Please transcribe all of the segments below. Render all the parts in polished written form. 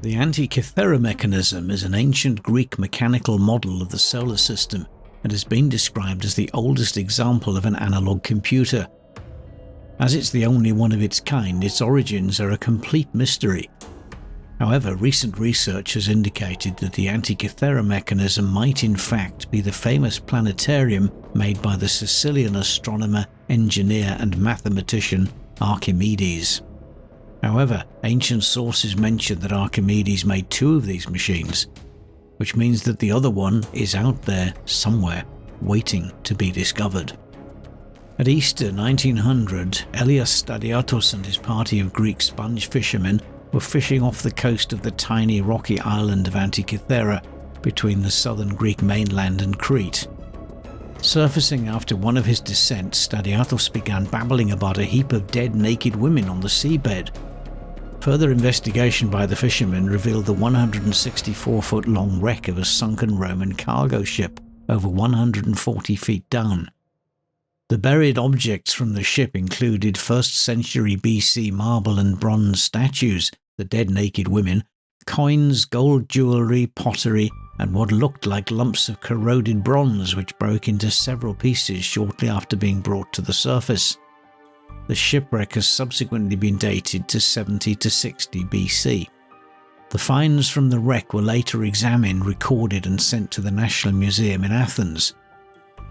The Antikythera mechanism is an ancient Greek mechanical model of the solar system and has been described as the oldest example of an analog computer. As it's the only one of its kind, its origins are a complete mystery. However, recent research has indicated that the Antikythera mechanism might in fact be the famous planetarium made by the Sicilian astronomer, engineer and mathematician Archimedes. However, ancient sources mention that Archimedes made two of these machines, which means that the other one is out there somewhere, waiting to be discovered. At Easter 1900, Elias Stadiatos and his party of Greek sponge fishermen were fishing off the coast of the tiny rocky island of Antikythera between the southern Greek mainland and Crete. Surfacing after one of his descents, Stadiatos began babbling about a heap of dead naked women on the seabed. Further investigation by the fishermen revealed the 164-foot-long wreck of a sunken Roman cargo ship over 140 feet down. The buried objects from the ship included 1st century BC marble and bronze statues, the dead naked women, coins, gold jewellery, pottery, and what looked like lumps of corroded bronze which broke into several pieces shortly after being brought to the surface. The shipwreck has subsequently been dated to 70 to 60 BC. The finds from the wreck were later examined, recorded and sent to the National Museum in Athens.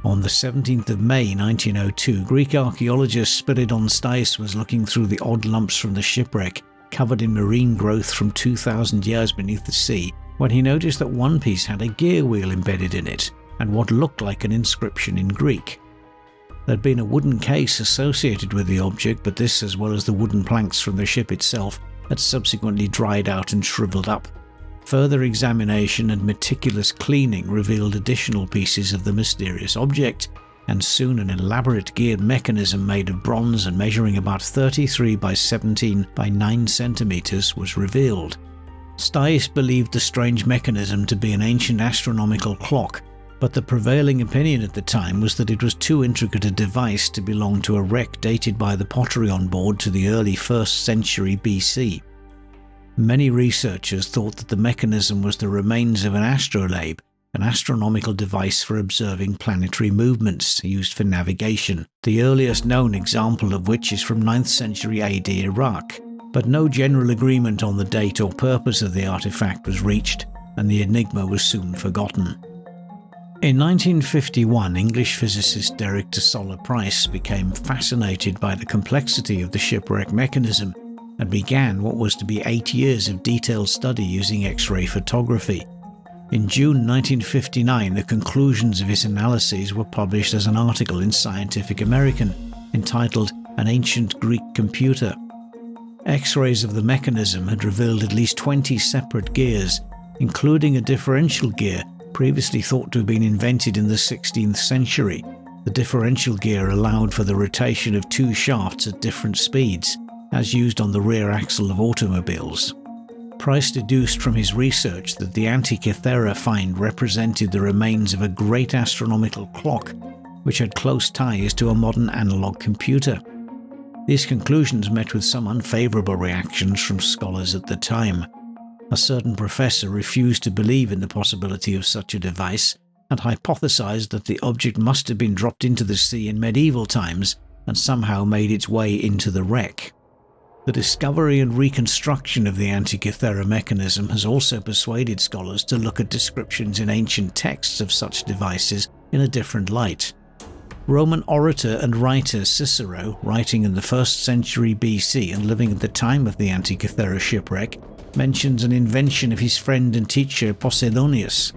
On the 17th of May 1902, Greek archaeologist Spiridon Stais was looking through the odd lumps from the shipwreck, covered in marine growth from 2,000 years beneath the sea, when he noticed that one piece had a gear wheel embedded in it, and what looked like an inscription in Greek. There had been a wooden case associated with the object, but this, as well as the wooden planks from the ship itself, had subsequently dried out and shriveled up. Further examination and meticulous cleaning revealed additional pieces of the mysterious object, and soon an elaborate geared mechanism made of bronze and measuring about 33 by 17 by 9 centimeters was revealed. Stais believed the strange mechanism to be an ancient astronomical clock, but the prevailing opinion at the time was that it was too intricate a device to belong to a wreck dated by the pottery on board to the early 1st century BC. Many researchers thought that the mechanism was the remains of an astrolabe, an astronomical device for observing planetary movements used for navigation, the earliest known example of which is from 9th century AD Iraq, but no general agreement on the date or purpose of the artifact was reached, and the enigma was soon forgotten. In 1951, English physicist Derek de Solla Price became fascinated by the complexity of the shipwreck mechanism and began what was to be 8 years of detailed study using X-ray photography. In June 1959, the conclusions of his analyses were published as an article in Scientific American, entitled An Ancient Greek Computer. X-rays of the mechanism had revealed at least 20 separate gears, including a differential gear previously thought to have been invented in the 16th century. The differential gear allowed for the rotation of two shafts at different speeds, as used on the rear axle of automobiles. Price deduced from his research that the Antikythera find represented the remains of a great astronomical clock, which had close ties to a modern analog computer. These conclusions met with some unfavourable reactions from scholars at the time. A certain professor refused to believe in the possibility of such a device and hypothesized that the object must have been dropped into the sea in medieval times and somehow made its way into the wreck. The discovery and reconstruction of the Antikythera mechanism has also persuaded scholars to look at descriptions in ancient texts of such devices in a different light. Roman orator and writer Cicero, writing in the 1st century BC and living at the time of the Antikythera shipwreck, mentions an invention of his friend and teacher Posidonius.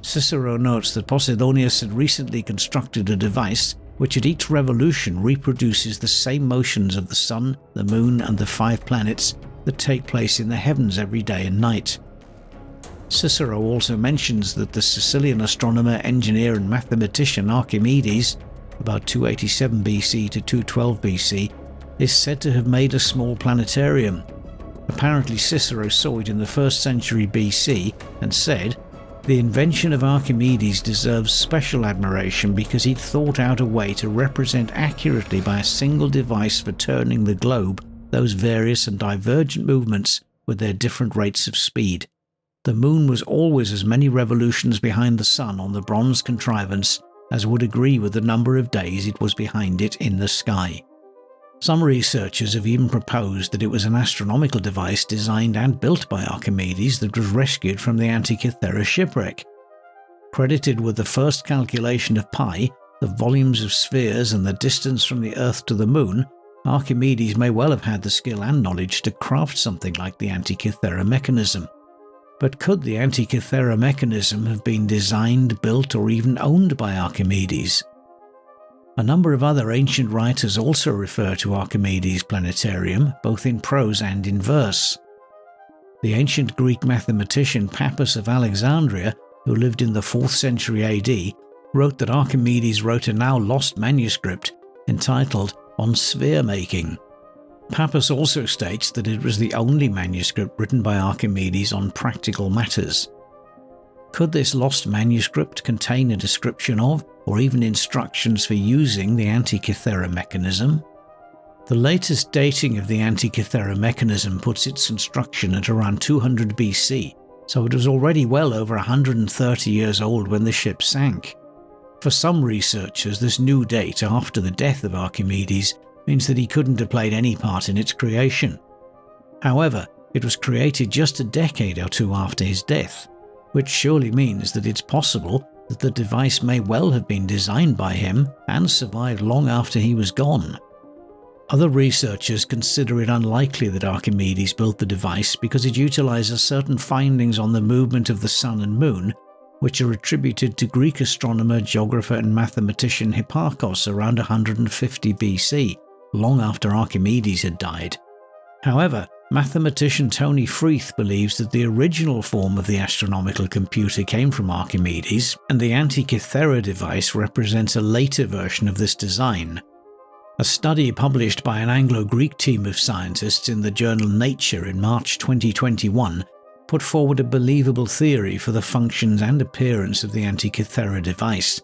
Cicero notes that Posidonius had recently constructed a device which at each revolution reproduces the same motions of the sun, the moon and the 5 planets that take place in the heavens every day and night. Cicero also mentions that the Sicilian astronomer, engineer and mathematician Archimedes, about 287 BC to 212 BC, is said to have made a small planetarium. Apparently Cicero saw it in the 1st century BC and said, "The invention of Archimedes deserves special admiration because he'd thought out a way to represent accurately by a single device for turning the globe those various and divergent movements with their different rates of speed. The moon was always as many revolutions behind the sun on the bronze contrivance as would agree with the number of days it was behind it in the sky. Some researchers have even proposed that it was an astronomical device designed and built by Archimedes that was rescued from the Antikythera shipwreck. Credited with the first calculation of pi, the volumes of spheres and the distance from the Earth to the Moon, Archimedes may well have had the skill and knowledge to craft something like the Antikythera mechanism. But could the Antikythera mechanism have been designed, built, or even owned by Archimedes? A number of other ancient writers also refer to Archimedes' planetarium, both in prose and in verse. The ancient Greek mathematician Pappus of Alexandria, who lived in the 4th century AD, wrote that Archimedes wrote a now lost manuscript entitled On Sphere Making. Pappus also states that it was the only manuscript written by Archimedes on practical matters. Could this lost manuscript contain a description of, or even instructions for using, the Antikythera mechanism? The latest dating of the Antikythera mechanism puts its construction at around 200 BC, so it was already well over 130 years old when the ship sank. For some researchers, this new date after the death of Archimedes means that he couldn't have played any part in its creation. However, it was created just a decade or two after his death, which surely means that it's possible that the device may well have been designed by him and survived long after he was gone. Other researchers consider it unlikely that Archimedes built the device because it utilizes certain findings on the movement of the sun and moon, which are attributed to Greek astronomer, geographer and mathematician Hipparchus around 150 BC, long after Archimedes had died. However, mathematician Tony Freeth believes that the original form of the astronomical computer came from Archimedes, and the Antikythera device represents a later version of this design. A study published by an Anglo-Greek team of scientists in the journal Nature in March 2021 put forward a believable theory for the functions and appearance of the Antikythera device.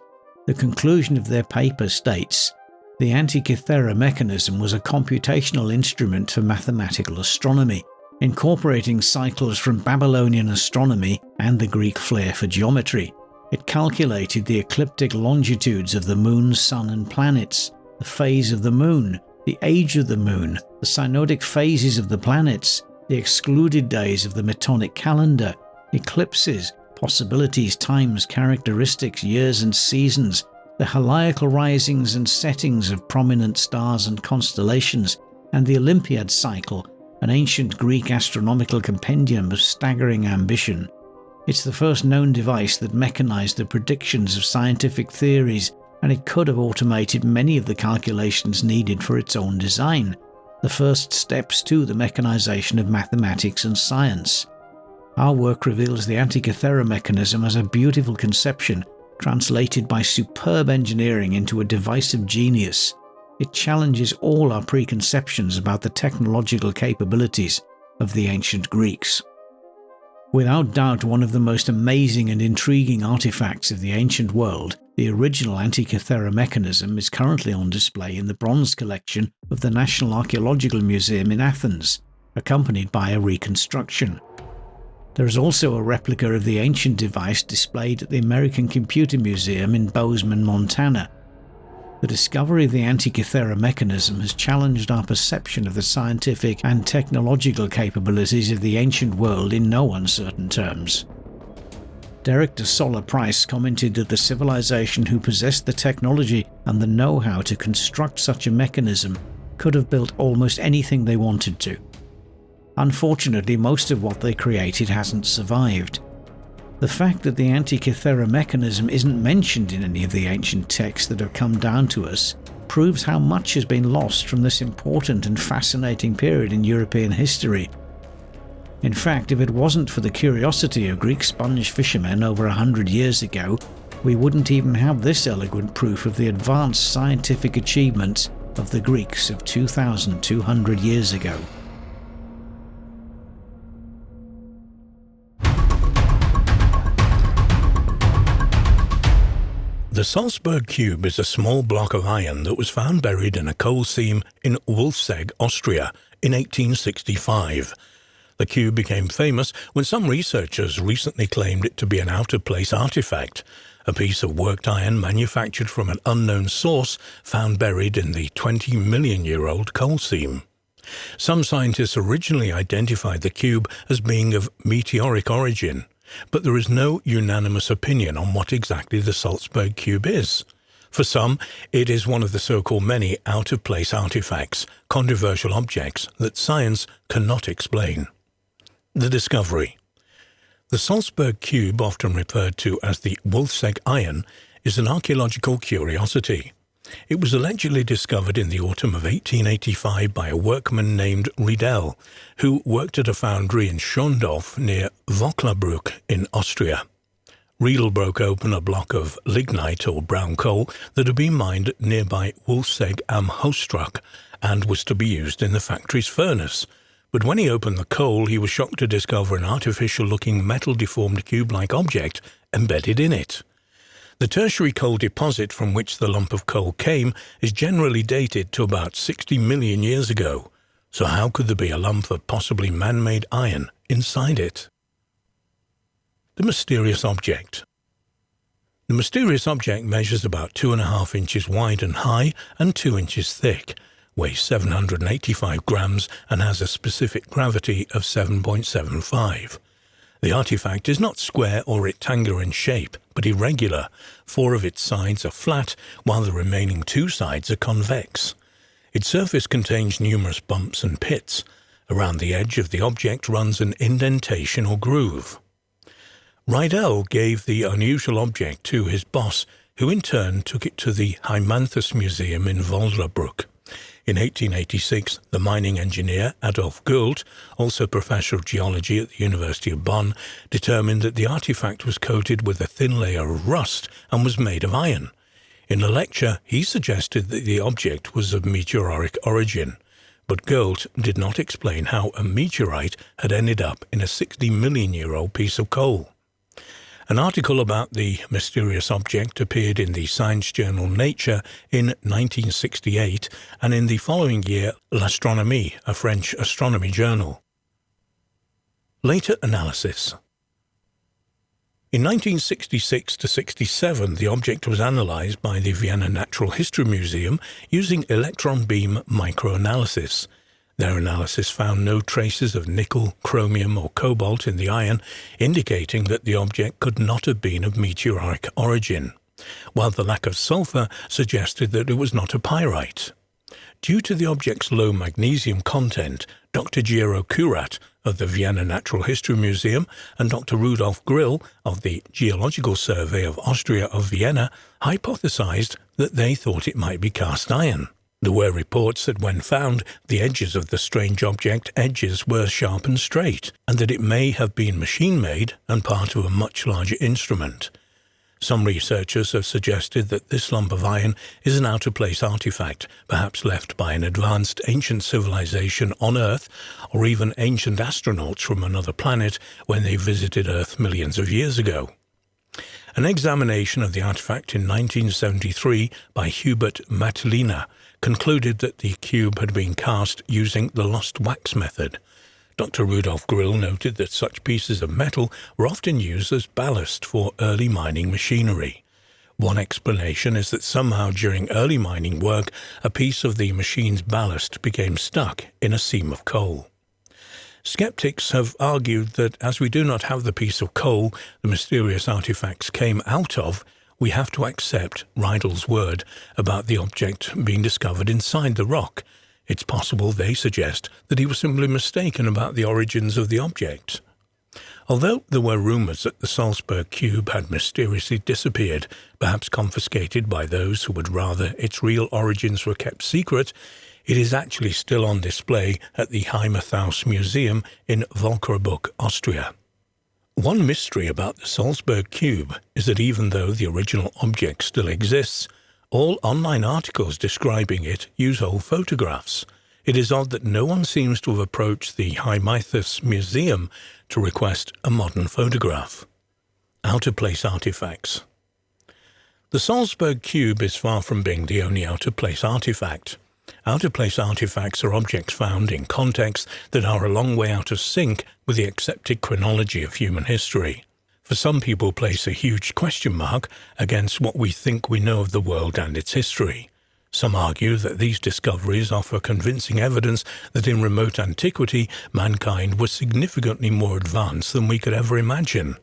The conclusion of their paper states, "The Antikythera mechanism was a computational instrument for mathematical astronomy, incorporating cycles from Babylonian astronomy and the Greek flair for geometry. It calculated the ecliptic longitudes of the moon, sun and planets, the phase of the moon, the age of the moon, the synodic phases of the planets, the excluded days of the Metonic calendar, eclipses, possibilities, times, characteristics, years and seasons, the heliacal risings and settings of prominent stars and constellations, and the Olympiad cycle, an ancient Greek astronomical compendium of staggering ambition. It's the first known device that mechanized the predictions of scientific theories, and it could have automated many of the calculations needed for its own design, the first steps to the mechanization of mathematics and science. Our work reveals the Antikythera mechanism as a beautiful conception, translated by superb engineering into a device of genius. It challenges all our preconceptions about the technological capabilities of the ancient Greeks. Without doubt one of the most amazing and intriguing artifacts of the ancient world, the original Antikythera mechanism is currently on display in the bronze collection of the National Archaeological Museum in Athens, accompanied by a reconstruction. There is also a replica of the ancient device displayed at the American Computer Museum in Bozeman, Montana. The discovery of the Antikythera mechanism has challenged our perception of the scientific and technological capabilities of the ancient world in no uncertain terms. Derek de Solla Price commented that the civilization who possessed the technology and the know-how to construct such a mechanism could have built almost anything they wanted to. Unfortunately, most of what they created hasn't survived. The fact that the Antikythera mechanism isn't mentioned in any of the ancient texts that have come down to us proves how much has been lost from this important and fascinating period in European history. In fact, if it wasn't for the curiosity of Greek sponge fishermen over 100 years ago, we wouldn't even have this eloquent proof of the advanced scientific achievements of the Greeks of 2,200 years ago. The Salzburg Cube is a small block of iron that was found buried in a coal seam in Wolfsegg, Austria, in 1865. The cube became famous when some researchers recently claimed it to be an out-of-place artifact, a piece of worked iron manufactured from an unknown source found buried in the 20-million-year-old coal seam. Some scientists originally identified the cube as being of meteoric origin, but there is no unanimous opinion on what exactly the Salzburg Cube is. For some, it is one of the so-called many out-of-place artifacts, controversial objects that science cannot explain. The discovery. The Salzburg Cube, often referred to as the Wolf's Egg Iron, is an archaeological curiosity. It was allegedly discovered in the autumn of 1885 by a workman named Riedel, who worked at a foundry in Schondorf near Vöcklabruck in Austria. Riedel broke open a block of lignite or brown coal that had been mined nearby Wolfsegg am Hostruck and was to be used in the factory's furnace. But when he opened the coal, he was shocked to discover an artificial-looking metal-deformed cube-like object embedded in it. The tertiary coal deposit from which the lump of coal came is generally dated to about 60 million years ago. So how could there be a lump of possibly man-made iron inside it? The mysterious object. The mysterious object measures about 2.5 inches wide and high and 2 inches thick, weighs 785 grams and has a specific gravity of 7.75. The artifact is not square or rectangular in shape, but irregular. 4 of its sides are flat, while the remaining 2 sides are convex. Its surface contains numerous bumps and pits. Around the edge of the object runs an indentation or groove. Riedel gave the unusual object to his boss, who in turn took it to the Hymanthus Museum in Vöcklabruck. In 1886, the mining engineer Adolf Gult, also professor of geology at the University of Bonn, determined that the artifact was coated with a thin layer of rust and was made of iron. In a lecture, he suggested that the object was of meteoric origin, but Gult did not explain how a meteorite had ended up in a 60-million-year-old piece of coal. An article about the mysterious object appeared in the science journal Nature in 1968 and in the following year L'Astronomie, a French astronomy journal. Later analysis. In 1966–67, the object was analysed by the Vienna Natural History Museum using electron beam microanalysis. Their analysis found no traces of nickel, chromium or cobalt in the iron, indicating that the object could not have been of meteoric origin, while the lack of sulfur suggested that it was not a pyrite. Due to the object's low magnesium content, Dr. Gero Kurat of the Vienna Natural History Museum and Dr. Rudolf Grill of the Geological Survey of Austria of Vienna hypothesized that they thought it might be cast iron. There were reports that when found, the edges of the strange object edges were sharp and straight, and that it may have been machine-made and part of a much larger instrument. Some researchers have suggested that this lump of iron is an out-of-place artifact, perhaps left by an advanced ancient civilization on Earth, or even ancient astronauts from another planet when they visited Earth millions of years ago. An examination of the artifact in 1973 by Hubert Matlina concluded that the cube had been cast using the lost wax method. Dr. Rudolf Grill noted that such pieces of metal were often used as ballast for early mining machinery. One explanation is that somehow during early mining work, a piece of the machine's ballast became stuck in a seam of coal. Skeptics have argued that as we do not have the piece of coal the mysterious artifacts came out of, we have to accept Riedel's word about the object being discovered inside the rock. It's possible, they suggest, that he was simply mistaken about the origins of the object. Although there were rumours that the Salzburg Cube had mysteriously disappeared, perhaps confiscated by those who would rather its real origins were kept secret, it is actually still on display at the Hymanthus Museum in Vöcklabruck, Austria. One mystery about the Salzburg Cube is that even though the original object still exists, all online articles describing it use old photographs. It is odd that no one seems to have approached the Hymanthus Museum to request a modern photograph. Out-of-place artifacts. The Salzburg Cube is far from being the only out-of-place artifact. Out-of-place artifacts are objects found in contexts that are a long way out of sync with the accepted chronology of human history. For some people place a huge question mark against what we think we know of the world and its history. Some argue that these discoveries offer convincing evidence that in remote antiquity, mankind was significantly more advanced than we could ever imagine.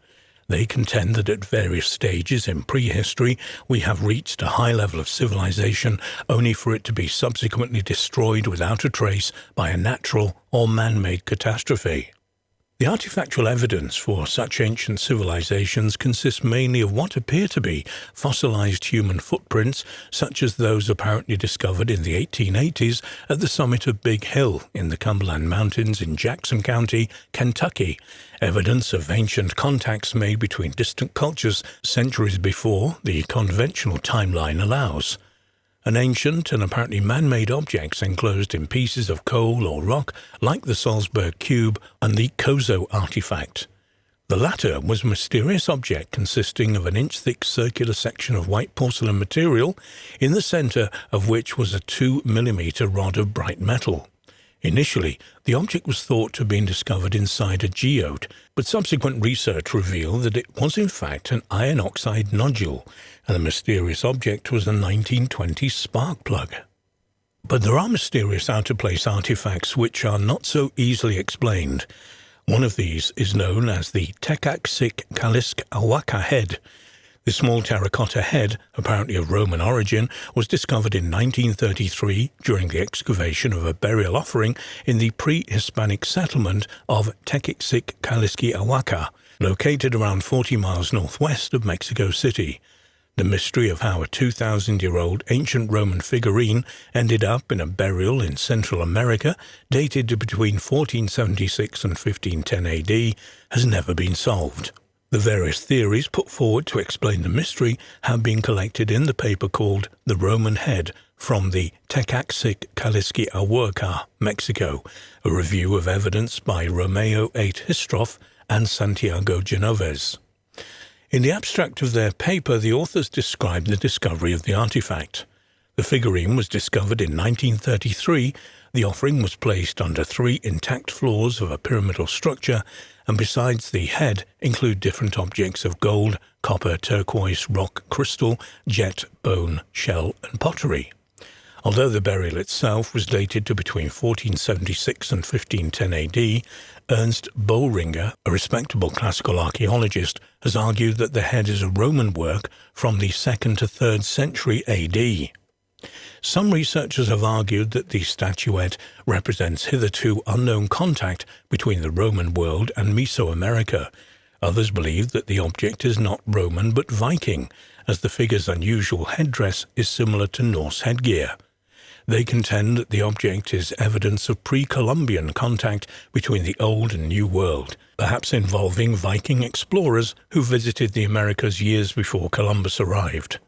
They contend that at various stages in prehistory, we have reached a high level of civilization only for it to be subsequently destroyed without a trace by a natural or man-made catastrophe. The artifactual evidence for such ancient civilizations consists mainly of what appear to be fossilized human footprints, such as those apparently discovered in the 1880s at the summit of Big Hill in the Cumberland Mountains in Jackson County, Kentucky, evidence of ancient contacts made between distant cultures centuries before the conventional timeline allows. An ancient and apparently man-made objects enclosed in pieces of coal or rock like the Salzburg Cube and the Kozo artifact. The latter was a mysterious object consisting of an inch-thick circular section of white porcelain material, in the center of which was a 2mm rod of bright metal. Initially, the object was thought to have been discovered inside a geode, but subsequent research revealed that it was in fact an iron oxide nodule, and the mysterious object was a 1920 spark plug. But there are mysterious out-of-place artifacts which are not so easily explained. One of these is known as the Tekaksikalisk-Awaka head. The small terracotta head, apparently of Roman origin, was discovered in 1933 during the excavation of a burial offering in the pre-Hispanic settlement of Tekaksikalisk-Awaka, located around 40 miles northwest of Mexico City. The mystery of how a 2,000-year-old ancient Roman figurine ended up in a burial in Central America, dated to between 1476 and 1510 AD, has never been solved. The various theories put forward to explain the mystery have been collected in the paper called The Roman Head from the Tekaksikalisk-Awaka, Mexico, a review of evidence by Romeo H. Histroff and Santiago Genovez. In the abstract of their paper, the authors described the discovery of the artifact. The figurine was discovered in 1933, the offering was placed under 3 intact floors of a pyramidal structure, and besides the head include different objects of gold, copper, turquoise, rock, crystal, jet, bone, shell, and pottery. Although the burial itself was dated to between 1476 and 1510 AD, Ernst Boehringer, a respectable classical archaeologist, has argued that the head is a Roman work from the 2nd to 3rd century AD. Some researchers have argued that the statuette represents hitherto unknown contact between the Roman world and Mesoamerica. Others believe that the object is not Roman but Viking, as the figure's unusual headdress is similar to Norse headgear. They contend that the object is evidence of pre-Columbian contact between the Old and New World, perhaps involving Viking explorers who visited the Americas years before Columbus arrived.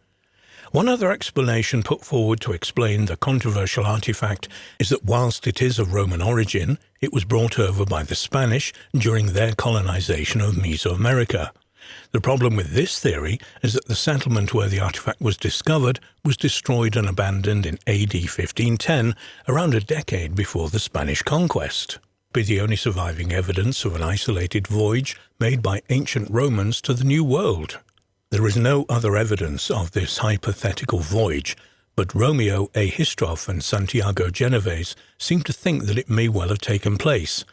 One other explanation put forward to explain the controversial artifact is that whilst it is of Roman origin, it was brought over by the Spanish during their colonization of Mesoamerica. The problem with this theory is that the settlement where the artifact was discovered was destroyed and abandoned in AD 1510, around a decade before the Spanish conquest. Be the only surviving evidence of an isolated voyage made by ancient Romans to the New World. There is no other evidence of this hypothetical voyage, but Romeo A. Histroff and Santiago Genovez seem to think that it may well have taken place.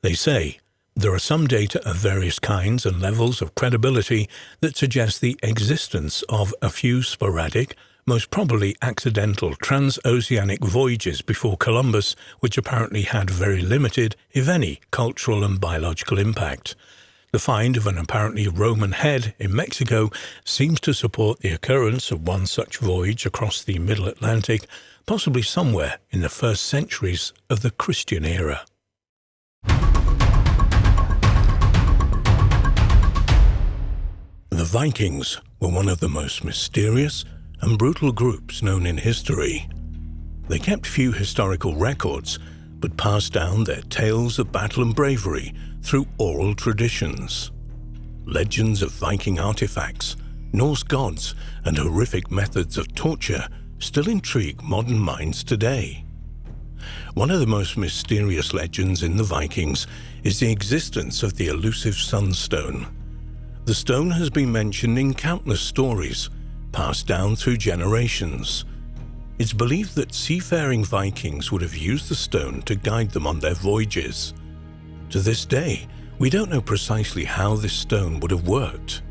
They say, there are some data of various kinds and levels of credibility that suggest the existence of a few sporadic, most probably accidental transoceanic voyages before Columbus, which apparently had very limited, if any, cultural and biological impact. The find of an apparently Roman head in Mexico seems to support the occurrence of one such voyage across the Middle Atlantic, possibly somewhere in the first centuries of the Christian era. The Vikings were one of the most mysterious and brutal groups known in history. They kept few historical records, but passed down their tales of battle and bravery through oral traditions. Legends of Viking artifacts, Norse gods, and horrific methods of torture still intrigue modern minds today. One of the most mysterious legends in the Vikings is the existence of the elusive sunstone. The stone has been mentioned in countless stories, passed down through generations. It's believed that seafaring Vikings would have used the stone to guide them on their voyages. To this day, we don't know precisely how this stone would have worked.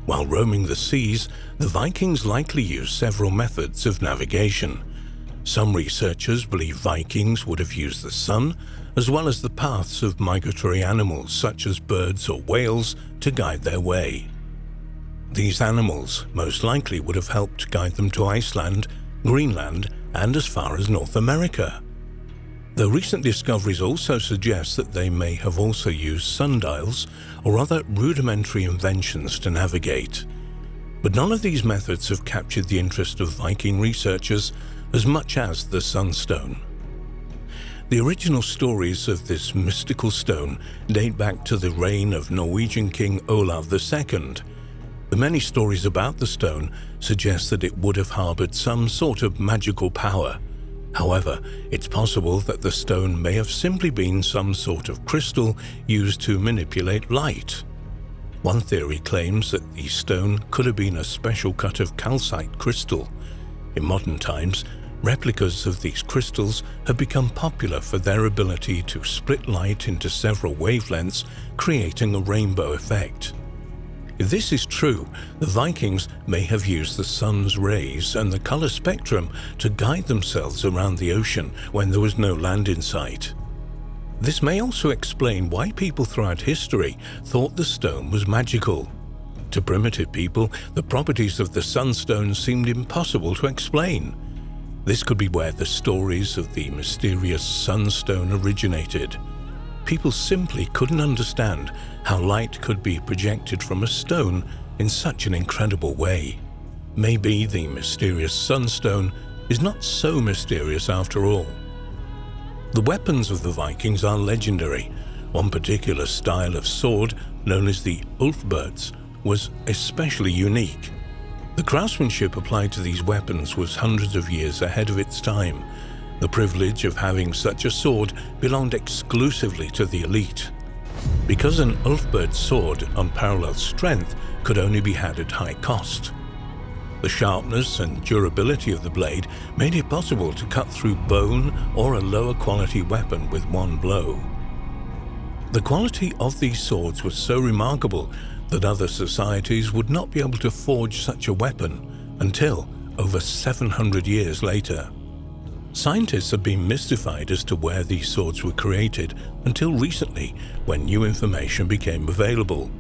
While roaming the seas, the Vikings likely used several methods of navigation. Some researchers believe Vikings would have used the sun, as well as the paths of migratory animals such as birds or whales, to guide their way. These animals most likely would have helped guide them to Iceland, Greenland, and as far as North America. Though recent discoveries also suggest that they may have also used sundials or other rudimentary inventions to navigate. But none of these methods have captured the interest of Viking researchers as much as the sunstone. The original stories of this mystical stone date back to the reign of Norwegian King Olav II. The many stories about the stone suggest that it would have harbored some sort of magical power. However, it's possible that the stone may have simply been some sort of crystal used to manipulate light. One theory claims that the stone could have been a special cut of calcite crystal. In modern times, replicas of these crystals have become popular for their ability to split light into several wavelengths, creating a rainbow effect. If this is true, the Vikings may have used the sun's rays and the color spectrum to guide themselves around the ocean when there was no land in sight. This may also explain why people throughout history thought the stone was magical. To primitive people, the properties of the sunstone seemed impossible to explain. This could be where the stories of the mysterious sunstone originated. People simply couldn't understand how light could be projected from a stone in such an incredible way. Maybe the mysterious sunstone is not so mysterious after all. The weapons of the Vikings are legendary. One particular style of sword, known as the ulfberts, was especially unique. The craftsmanship applied to these weapons was hundreds of years ahead of its time. The privilege of having such a sword belonged exclusively to the elite. Because an ulfbert sword, unparalleled strength, could only be had at high cost. The sharpness and durability of the blade made it possible to cut through bone or a lower quality weapon with one blow. The quality of these swords was so remarkable that other societies would not be able to forge such a weapon until over 700 years later. Scientists have been mystified as to where these swords were created until recently, when new information became available.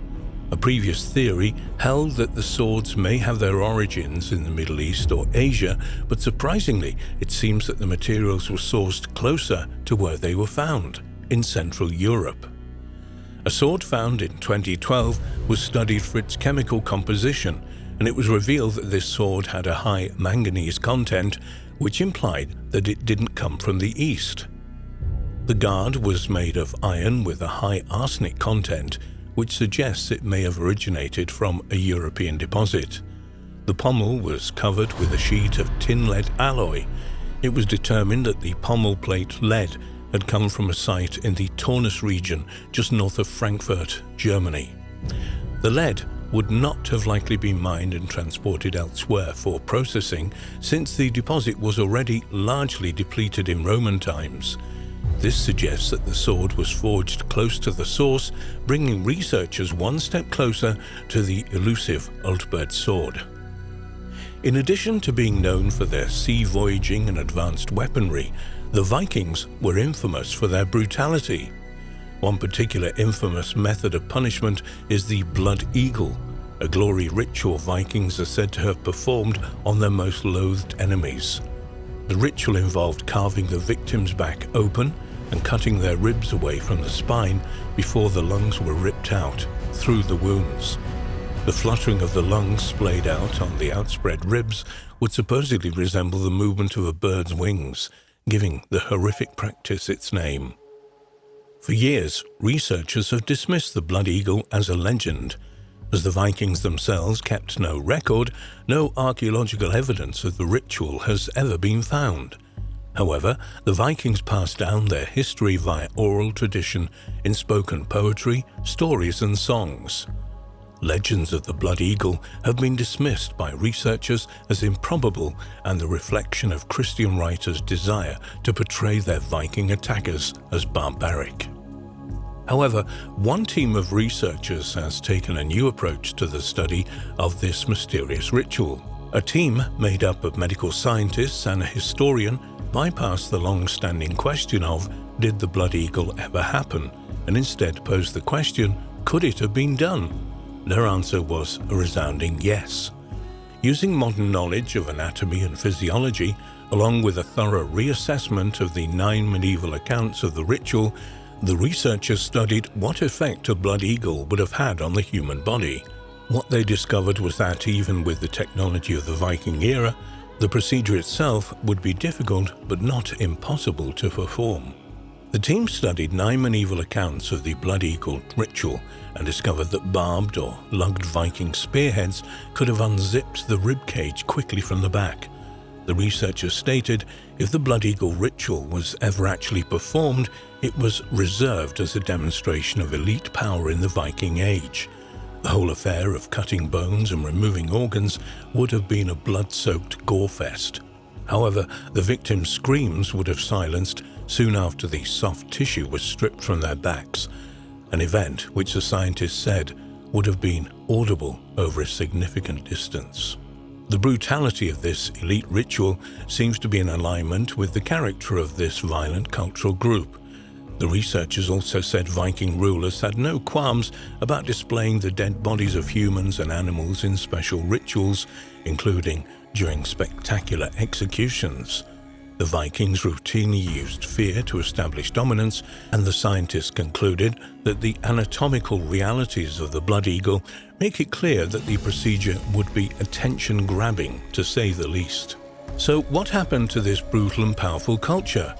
A previous theory held that the swords may have their origins in the Middle East or Asia, but surprisingly, it seems that the materials were sourced closer to where they were found, in Central Europe. A sword found in 2012 was studied for its chemical composition, and it was revealed that this sword had a high manganese content, which implied that it didn't come from the East. The guard was made of iron with a high arsenic content, which suggests it may have originated from a European deposit. The pommel was covered with a sheet of tin-lead alloy. It was determined that the pommel plate lead had come from a site in the Taunus region just north of Frankfurt, Germany. The lead would not have likely been mined and transported elsewhere for processing, since the deposit was already largely depleted in Roman times. This suggests that the sword was forged close to the source, bringing researchers one step closer to the elusive Ulfbert sword. In addition to being known for their sea voyaging and advanced weaponry, the Vikings were infamous for their brutality. One particular infamous method of punishment is the blood eagle, a glory ritual Vikings are said to have performed on their most loathed enemies. The ritual involved carving the victim's back open and cutting their ribs away from the spine before the lungs were ripped out through the wounds. The fluttering of the lungs splayed out on the outspread ribs would supposedly resemble the movement of a bird's wings, giving the horrific practice its name. For years, researchers have dismissed the blood eagle as a legend. As the Vikings themselves kept no record, no archaeological evidence of the ritual has ever been found. However, the Vikings passed down their history via oral tradition in spoken poetry, stories and songs. Legends of the Blood Eagle have been dismissed by researchers as improbable and the reflection of Christian writers' desire to portray their Viking attackers as barbaric. However, one team of researchers has taken a new approach to the study of this mysterious ritual. A team made up of medical scientists and a historian bypassed the long-standing question of, did the Blood Eagle ever happen, and instead posed the question, could it have been done? Their answer was a resounding yes. Using modern knowledge of anatomy and physiology, along with a thorough reassessment of the 9 medieval accounts of the ritual, the researchers studied what effect a blood eagle would have had on the human body. What they discovered was that even with the technology of the Viking era, the procedure itself would be difficult but not impossible to perform. The team studied 9 medieval accounts of the blood eagle ritual and discovered that barbed or lugged Viking spearheads could have unzipped the ribcage quickly from the back. The researchers stated if the blood eagle ritual was ever actually performed, it was reserved as a demonstration of elite power in the Viking Age. The whole affair of cutting bones and removing organs would have been a blood-soaked gore-fest. However, the victims' screams would have silenced soon after the soft tissue was stripped from their backs, an event which the scientists said would have been audible over a significant distance. The brutality of this elite ritual seems to be in alignment with the character of this violent cultural group. The researchers also said Viking rulers had no qualms about displaying the dead bodies of humans and animals in special rituals, including during spectacular executions. The Vikings routinely used fear to establish dominance, and the scientists concluded that the anatomical realities of the blood eagle make it clear that the procedure would be attention-grabbing, to say the least. So what happened to this brutal and powerful culture?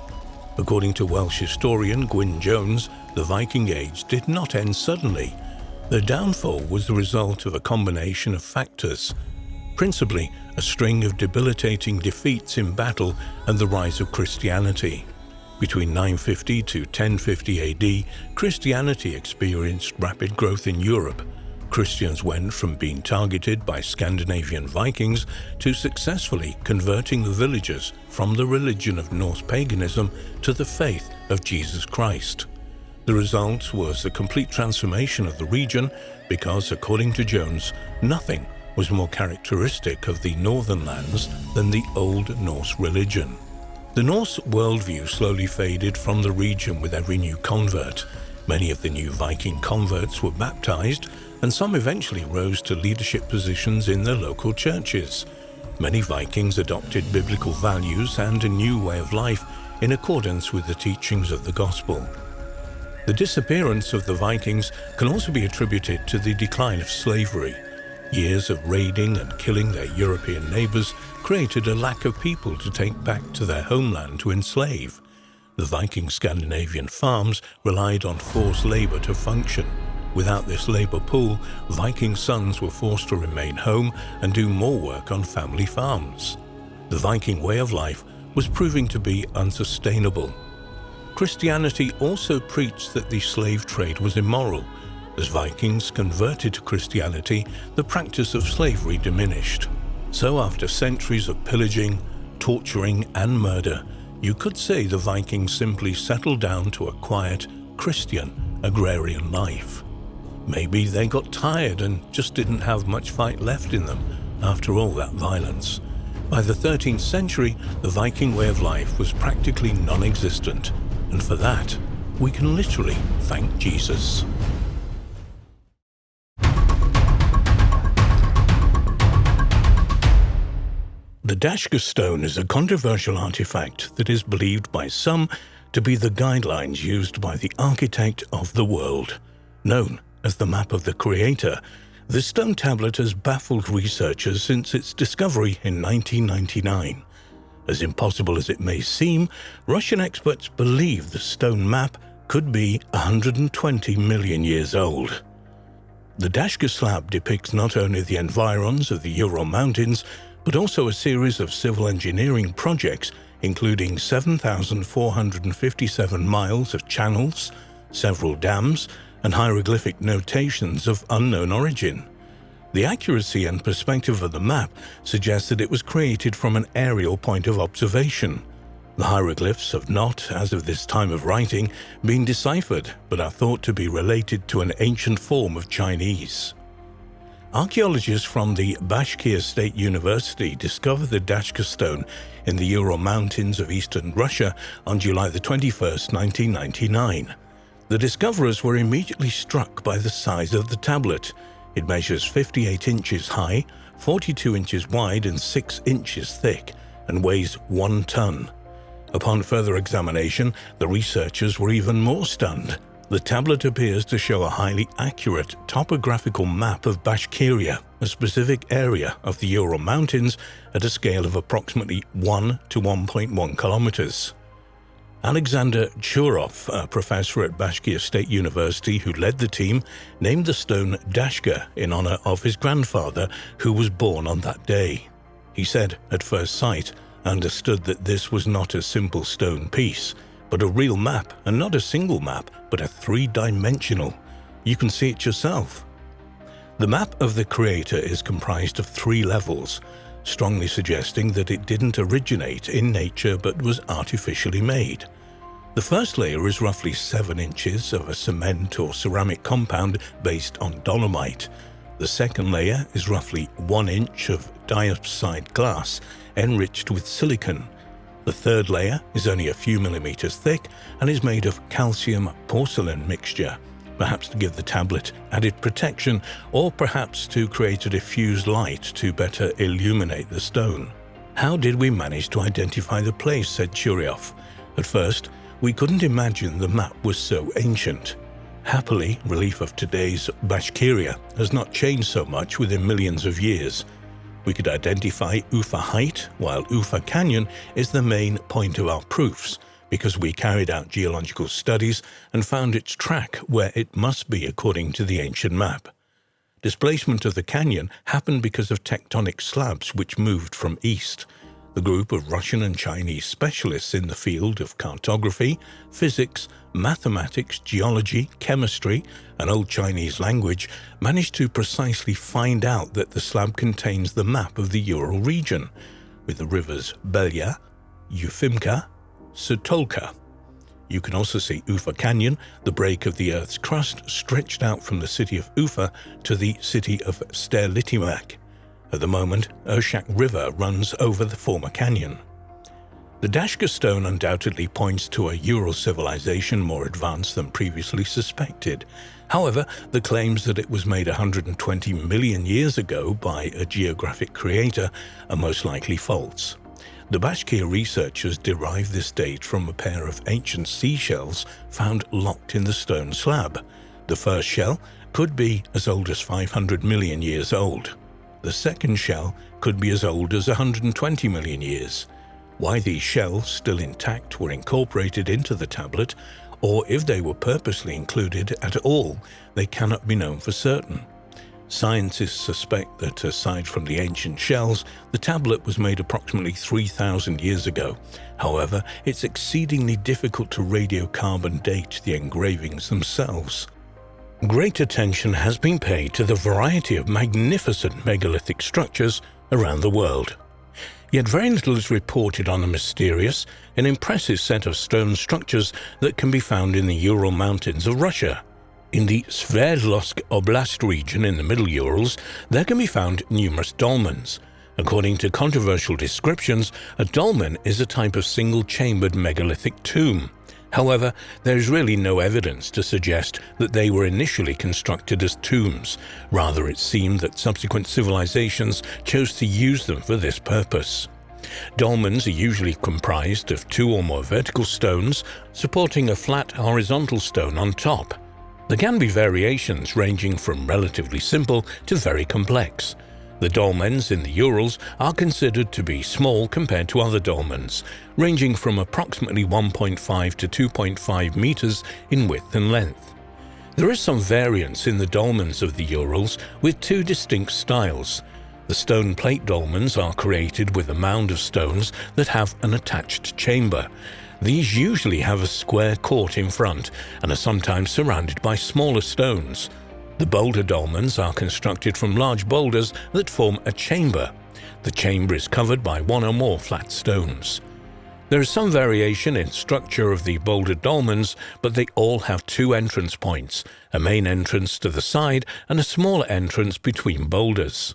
According to Welsh historian Gwyn Jones, the Viking Age did not end suddenly. Their downfall was the result of a combination of factors, principally a string of debilitating defeats in battle and the rise of Christianity. Between 950 to 1050 AD, Christianity experienced rapid growth in Europe. Christians went from being targeted by Scandinavian Vikings to successfully converting the villagers from the religion of Norse paganism to the faith of Jesus Christ. The result was a complete transformation of the region because, according to Jones, nothing was more characteristic of the northern lands than the Old Norse religion. The Norse worldview slowly faded from the region with every new convert. Many of the new Viking converts were baptized, and some eventually rose to leadership positions in their local churches. Many Vikings adopted biblical values and a new way of life in accordance with the teachings of the gospel. The disappearance of the Vikings can also be attributed to the decline of slavery. Years of raiding and killing their European neighbors created a lack of people to take back to their homeland to enslave. The Viking Scandinavian farms relied on forced labor to function. Without this labor pool, Viking sons were forced to remain home and do more work on family farms. The Viking way of life was proving to be unsustainable. Christianity also preached that the slave trade was immoral. As Vikings converted to Christianity, the practice of slavery diminished. So after centuries of pillaging, torturing, and murder, you could say the Vikings simply settled down to a quiet, Christian, agrarian life. Maybe they got tired and just didn't have much fight left in them after all that violence. By the 13th century, the Viking way of life was practically non-existent, and for that, we can literally thank Jesus. The Dashka stone is a controversial artifact that is believed by some to be the guidelines used by the architect of the world. Known as the map of the Creator, this stone tablet has baffled researchers since its discovery in 1999. As impossible as it may seem, Russian experts believe the stone map could be 120 million years old. The Dashka slab depicts not only the environs of the Ural Mountains, but also a series of civil engineering projects, including 7,457 miles of channels, several dams, and hieroglyphic notations of unknown origin. The accuracy and perspective of the map suggests that it was created from an aerial point of observation. The hieroglyphs have not, as of this time of writing, been deciphered, but are thought to be related to an ancient form of Chinese. Archaeologists from the Bashkir State University discovered the Dashka stone in the Ural Mountains of eastern Russia on July 21, 1999. The discoverers were immediately struck by the size of the tablet. It measures 58 inches high, 42 inches wide and 6 inches thick, and weighs 1 ton. Upon further examination, the researchers were even more stunned. The tablet appears to show a highly accurate topographical map of Bashkiria, a specific area of the Ural Mountains at a scale of approximately 1 to 1.1 kilometers. Alexander Churov, a professor at Bashkir State University who led the team, named the stone Dashka in honor of his grandfather, who was born on that day. He said, at first sight, understood that this was not a simple stone piece, but a real map, and not a single map, but a 3-dimensional. You can see it yourself. The map of the creator is comprised of 3 levels, strongly suggesting that it didn't originate in nature but was artificially made. The first layer is roughly 7 inches of a cement or ceramic compound based on dolomite. The second layer is roughly 1 inch of diopside glass enriched with silicon. The third layer is only a few millimeters thick and is made of calcium porcelain mixture, perhaps to give the tablet added protection or perhaps to create a diffused light to better illuminate the stone. How did we manage to identify the place, said Churyov. At first, we couldn't imagine the map was so ancient. Happily, relief of today's Bashkiria has not changed so much within millions of years. We could identify Ufa Height, while Ufa Canyon is the main point of our proofs, because we carried out geological studies and found its track where it must be according to the ancient map. Displacement of the canyon happened because of tectonic slabs which moved from east. The group of Russian and Chinese specialists in the field of cartography, physics, mathematics, geology, chemistry, and Old Chinese language managed to precisely find out that the slab contains the map of the Ural region, with the rivers Belya, Ufimka, Sotolka. You can also see Ufa Canyon, the break of the Earth's crust stretched out from the city of Ufa to the city of Sterlitimak. At the moment, Urshak River runs over the former canyon. The Dashka stone undoubtedly points to a Ural civilization more advanced than previously suspected. However, the claims that it was made 120 million years ago by a geographic creator are most likely false. The Bashkir researchers derived this date from a pair of ancient seashells found locked in the stone slab. The first shell could be as old as 500 million years old. The second shell could be as old as 120 million years. Why these shells, still intact, were incorporated into the tablet, or if they were purposely included at all, they cannot be known for certain. Scientists suspect that, aside from the ancient shells, the tablet was made approximately 3,000 years ago. However, it's exceedingly difficult to radiocarbon date the engravings themselves. Great attention has been paid to the variety of magnificent megalithic structures around the world. Yet very little is reported on the mysterious and impressive set of stone structures that can be found in the Ural Mountains of Russia. In the Sverdlovsk Oblast region in the Middle Urals, there can be found numerous dolmens. According to controversial descriptions, a dolmen is a type of single-chambered megalithic tomb. However, there is really no evidence to suggest that they were initially constructed as tombs. Rather, it seemed that subsequent civilizations chose to use them for this purpose. Dolmens are usually comprised of 2 or more vertical stones supporting a flat horizontal stone on top. There can be variations ranging from relatively simple to very complex. The dolmens in the Urals are considered to be small compared to other dolmens, ranging from approximately 1.5 to 2.5 meters in width and length. There is some variance in the dolmens of the Urals with two distinct styles. The stone plate dolmens are created with a mound of stones that have an attached chamber. These usually have a square court in front and are sometimes surrounded by smaller stones. The boulder dolmens are constructed from large boulders that form a chamber. The chamber is covered by one or more flat stones. There is some variation in structure of the boulder dolmens, but they all have two entrance points, a main entrance to the side and a smaller entrance between boulders.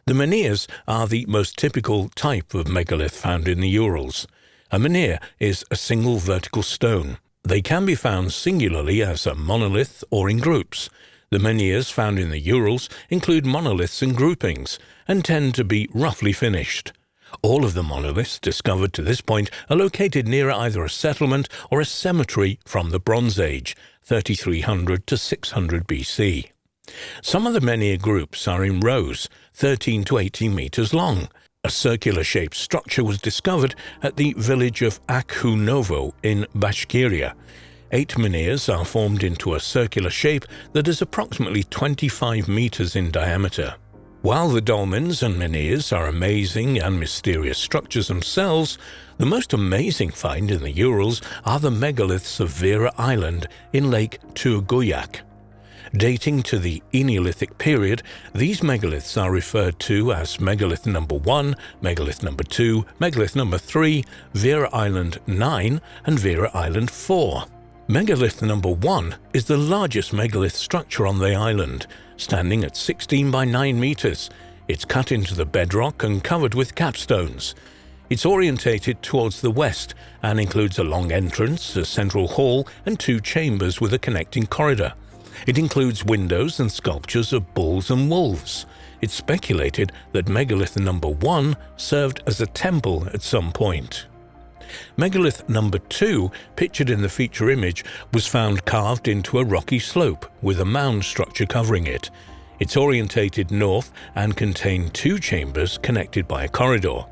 The menhirs are the most typical type of megalith found in the Urals. A menhir is a single vertical stone. They can be found singularly as a monolith or in groups. The menhirs found in the Urals include monoliths in groupings and tend to be roughly finished. All of the monoliths discovered to this point are located near either a settlement or a cemetery from the Bronze Age, 3300 to 600 BC. Some of the menhir groups are in rows, 13 to 18 meters long. A circular-shaped structure was discovered at the village of Akhunovo in Bashkiria. 8 menhirs are formed into a circular shape that is approximately 25 meters in diameter. While the dolmens and menhirs are amazing and mysterious structures themselves, the most amazing find in the Urals are the megaliths of Vera Island in Lake Turguyak. Dating to the Eneolithic period, these megaliths are referred to as Megalith number 1, Megalith number 2, Megalith number 3, Vera Island 9, and Vera Island 4. Megalith number 1 is the largest megalith structure on the island, standing at 16 by 9 meters. It's cut into the bedrock and covered with capstones. It's orientated towards the west and includes a long entrance, a central hall, and 2 chambers with a connecting corridor. It includes windows and sculptures of bulls and wolves. It's speculated that megalith number 1 served as a temple at some point. Megalith number 2, pictured in the feature image, was found carved into a rocky slope with a mound structure covering it. It's orientated north and contained 2 chambers connected by a corridor.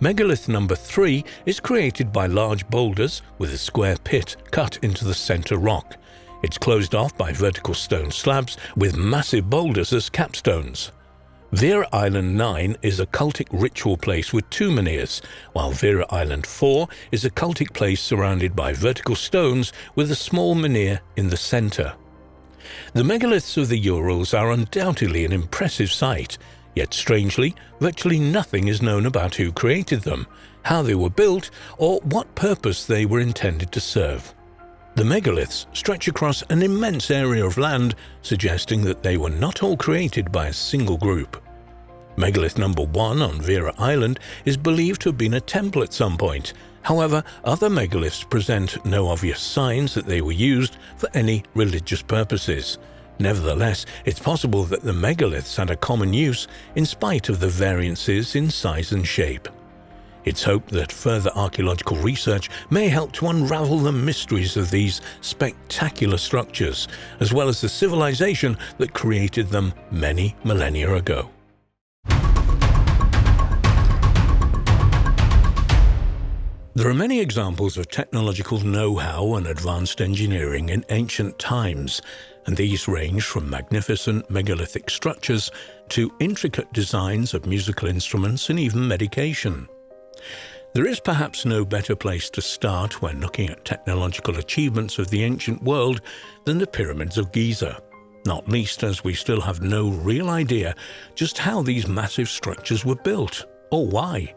Megalith number 3 is created by large boulders with a square pit cut into the center rock. It's closed off by vertical stone slabs with massive boulders as capstones. Vera Island 9 is a cultic ritual place with 2 menhirs, while Vera Island 4 is a cultic place surrounded by vertical stones with a small menhir in the center. The megaliths of the Urals are undoubtedly an impressive sight, yet strangely, virtually nothing is known about who created them, how they were built, or what purpose they were intended to serve. The megaliths stretch across an immense area of land, suggesting that they were not all created by a single group. Megalith number 1 on Vera Island is believed to have been a temple at some point. However, other megaliths present no obvious signs that they were used for any religious purposes. Nevertheless, it's possible that the megaliths had a common use in spite of the variances in size and shape. It's hoped that further archaeological research may help to unravel the mysteries of these spectacular structures, as well as the civilization that created them many millennia ago. There are many examples of technological know-how and advanced engineering in ancient times, and these range from magnificent megalithic structures to intricate designs of musical instruments and even medication. There is perhaps no better place to start when looking at technological achievements of the ancient world than the pyramids of Giza, not least as we still have no real idea just how these massive structures were built, or why.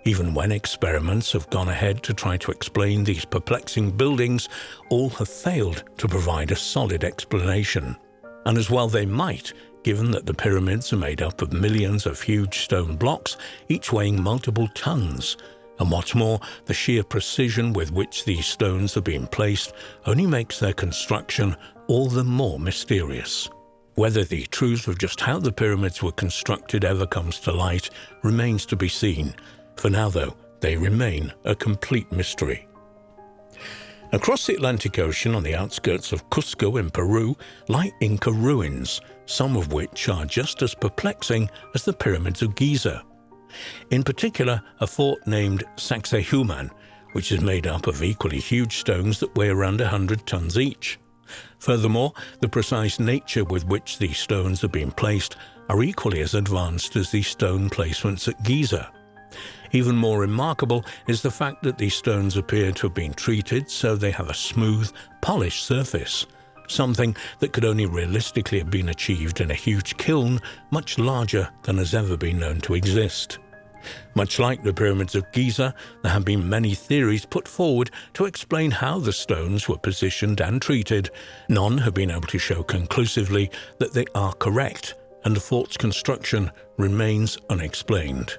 Even when experiments have gone ahead to try to explain these perplexing buildings, all have failed to provide a solid explanation. And as well they might, given that the pyramids are made up of millions of huge stone blocks, each weighing multiple tons. And what's more, the sheer precision with which these stones are being placed only makes their construction all the more mysterious. Whether the truth of just how the pyramids were constructed ever comes to light remains to be seen. For now, though, they remain a complete mystery. Across the Atlantic Ocean on the outskirts of Cusco in Peru lie Inca ruins, some of which are just as perplexing as the pyramids of Giza. In particular, a fort named Sacsayhuaman, which is made up of equally huge stones that weigh around 100 tons each. Furthermore, the precise nature with which these stones are being placed are equally as advanced as the stone placements at Giza. Even more remarkable is the fact that these stones appear to have been treated so they have a smooth, polished surface, something that could only realistically have been achieved in a huge kiln much larger than has ever been known to exist. Much like the pyramids of Giza, there have been many theories put forward to explain how the stones were positioned and treated. None have been able to show conclusively that they are correct, and the fort's construction remains unexplained.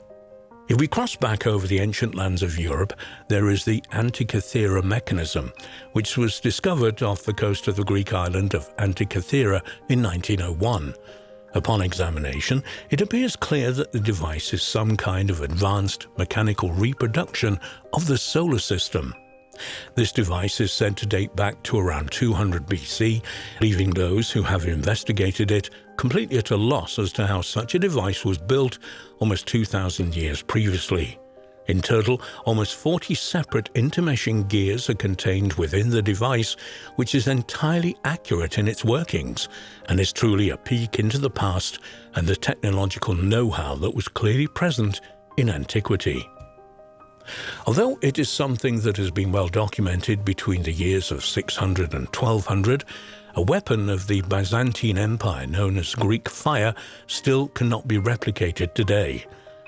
If we cross back over the ancient lands of Europe, there is the Antikythera mechanism, which was discovered off the coast of the Greek island of Antikythera in 1901. Upon examination, it appears clear that the device is some kind of advanced mechanical reproduction of the solar system. This device is said to date back to around 200 BC, leaving those who have investigated it completely at a loss as to how such a device was built almost 2,000 years previously. In total, almost 40 separate intermeshing gears are contained within the device, which is entirely accurate in its workings and is truly a peek into the past and the technological know-how that was clearly present in antiquity. Although it is something that has been well documented between the years of 600 and 1200, a weapon of the Byzantine Empire known as Greek fire still cannot be replicated today.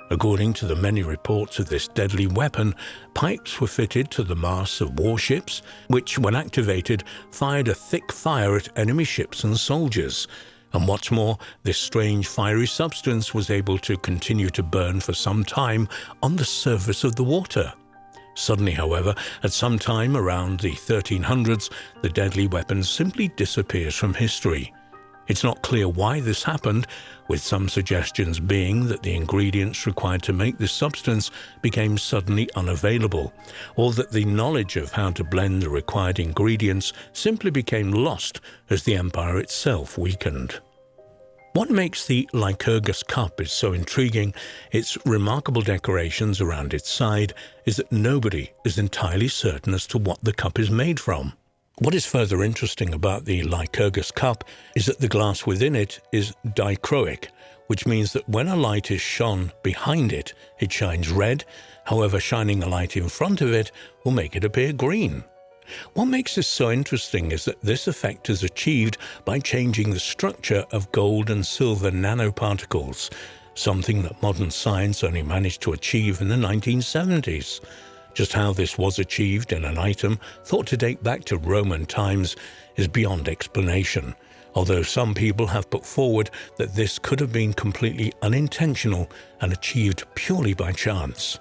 According to the many reports of this deadly weapon, pipes were fitted to the masts of warships, which, when activated, fired a thick fire at enemy ships and soldiers. And what's more, this strange fiery substance was able to continue to burn for some time on the surface of the water. Suddenly, however, at some time around the 1300s, the deadly weapon simply disappears from history. It's not clear why this happened, with some suggestions being that the ingredients required to make this substance became suddenly unavailable, or that the knowledge of how to blend the required ingredients simply became lost as the empire itself weakened. What makes the Lycurgus cup is so intriguing, its remarkable decorations around its side, is that nobody is entirely certain as to what the cup is made from. What is further interesting about the Lycurgus cup is that the glass within it is dichroic, which means that when a light is shone behind it, it shines red. However, shining a light in front of it will make it appear green. What makes this so interesting is that this effect is achieved by changing the structure of gold and silver nanoparticles, something that modern science only managed to achieve in the 1970s. Just how this was achieved in an item thought to date back to Roman times is beyond explanation, although some people have put forward that this could have been completely unintentional and achieved purely by chance.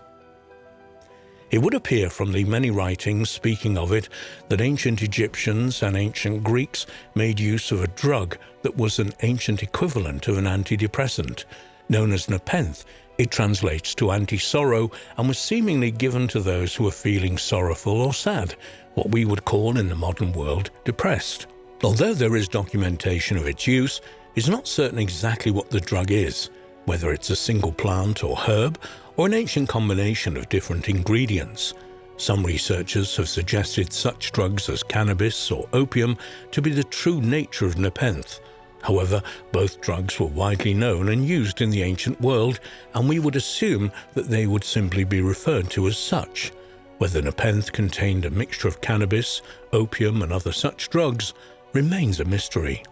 It would appear from the many writings speaking of it that ancient Egyptians and ancient Greeks made use of a drug that was an ancient equivalent of an antidepressant. Known as nepenthe, it translates to anti-sorrow and was seemingly given to those who were feeling sorrowful or sad, what we would call in the modern world depressed. Although there is documentation of its use, it's not certain exactly what the drug is, whether it's a single plant or herb, or an ancient combination of different ingredients. Some researchers have suggested such drugs as cannabis or opium to be the true nature of nepenthe. However, both drugs were widely known and used in the ancient world, and we would assume that they would simply be referred to as such. Whether nepenthe contained a mixture of cannabis, opium, and other such drugs remains a mystery.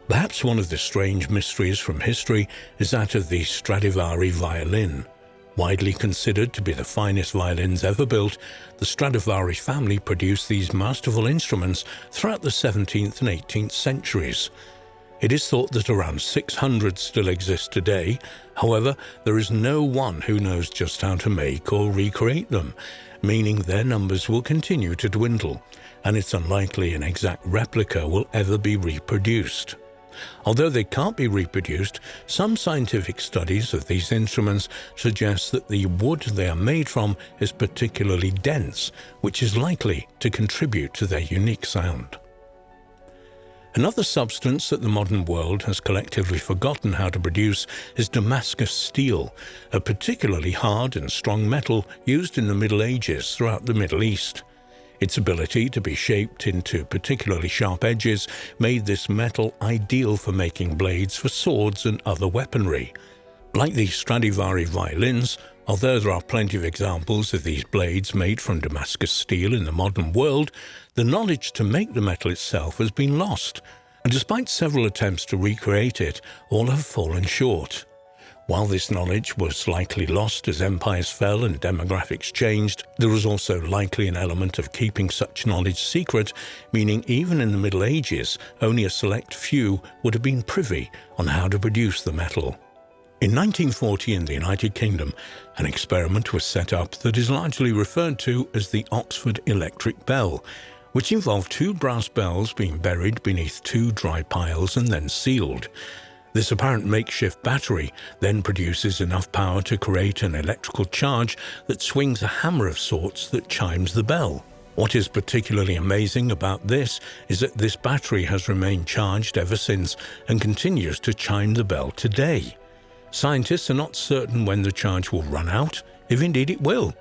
Perhaps one of the strange mysteries from history is that of the Stradivari violin. Widely considered to be the finest violins ever built, the Stradivari family produced these masterful instruments throughout the 17th and 18th centuries. It is thought that around 600 still exist today. However, there is no one who knows just how to make or recreate them, meaning their numbers will continue to dwindle, and it's unlikely an exact replica will ever be reproduced. Although they can't be reproduced, some scientific studies of these instruments suggest that the wood they are made from is particularly dense, which is likely to contribute to their unique sound. Another substance that the modern world has collectively forgotten how to produce is Damascus steel, a particularly hard and strong metal used in the Middle Ages throughout the Middle East. Its ability to be shaped into particularly sharp edges made this metal ideal for making blades for swords and other weaponry. Like the Stradivari violins, although there are plenty of examples of these blades made from Damascus steel in the modern world, the knowledge to make the metal itself has been lost, and despite several attempts to recreate it, all have fallen short. While this knowledge was likely lost as empires fell and demographics changed, there was also likely an element of keeping such knowledge secret, meaning even in the Middle Ages, only a select few would have been privy on how to produce the metal. In 1940 in the United Kingdom, an experiment was set up that is largely referred to as the Oxford electric bell, which involved two brass bells being buried beneath two dry piles and then sealed. This apparent makeshift battery then produces enough power to create an electrical charge that swings a hammer of sorts that chimes the bell. What is particularly amazing about this is that this battery has remained charged ever since and continues to chime the bell today. Scientists are not certain when the charge will run out, if indeed it will,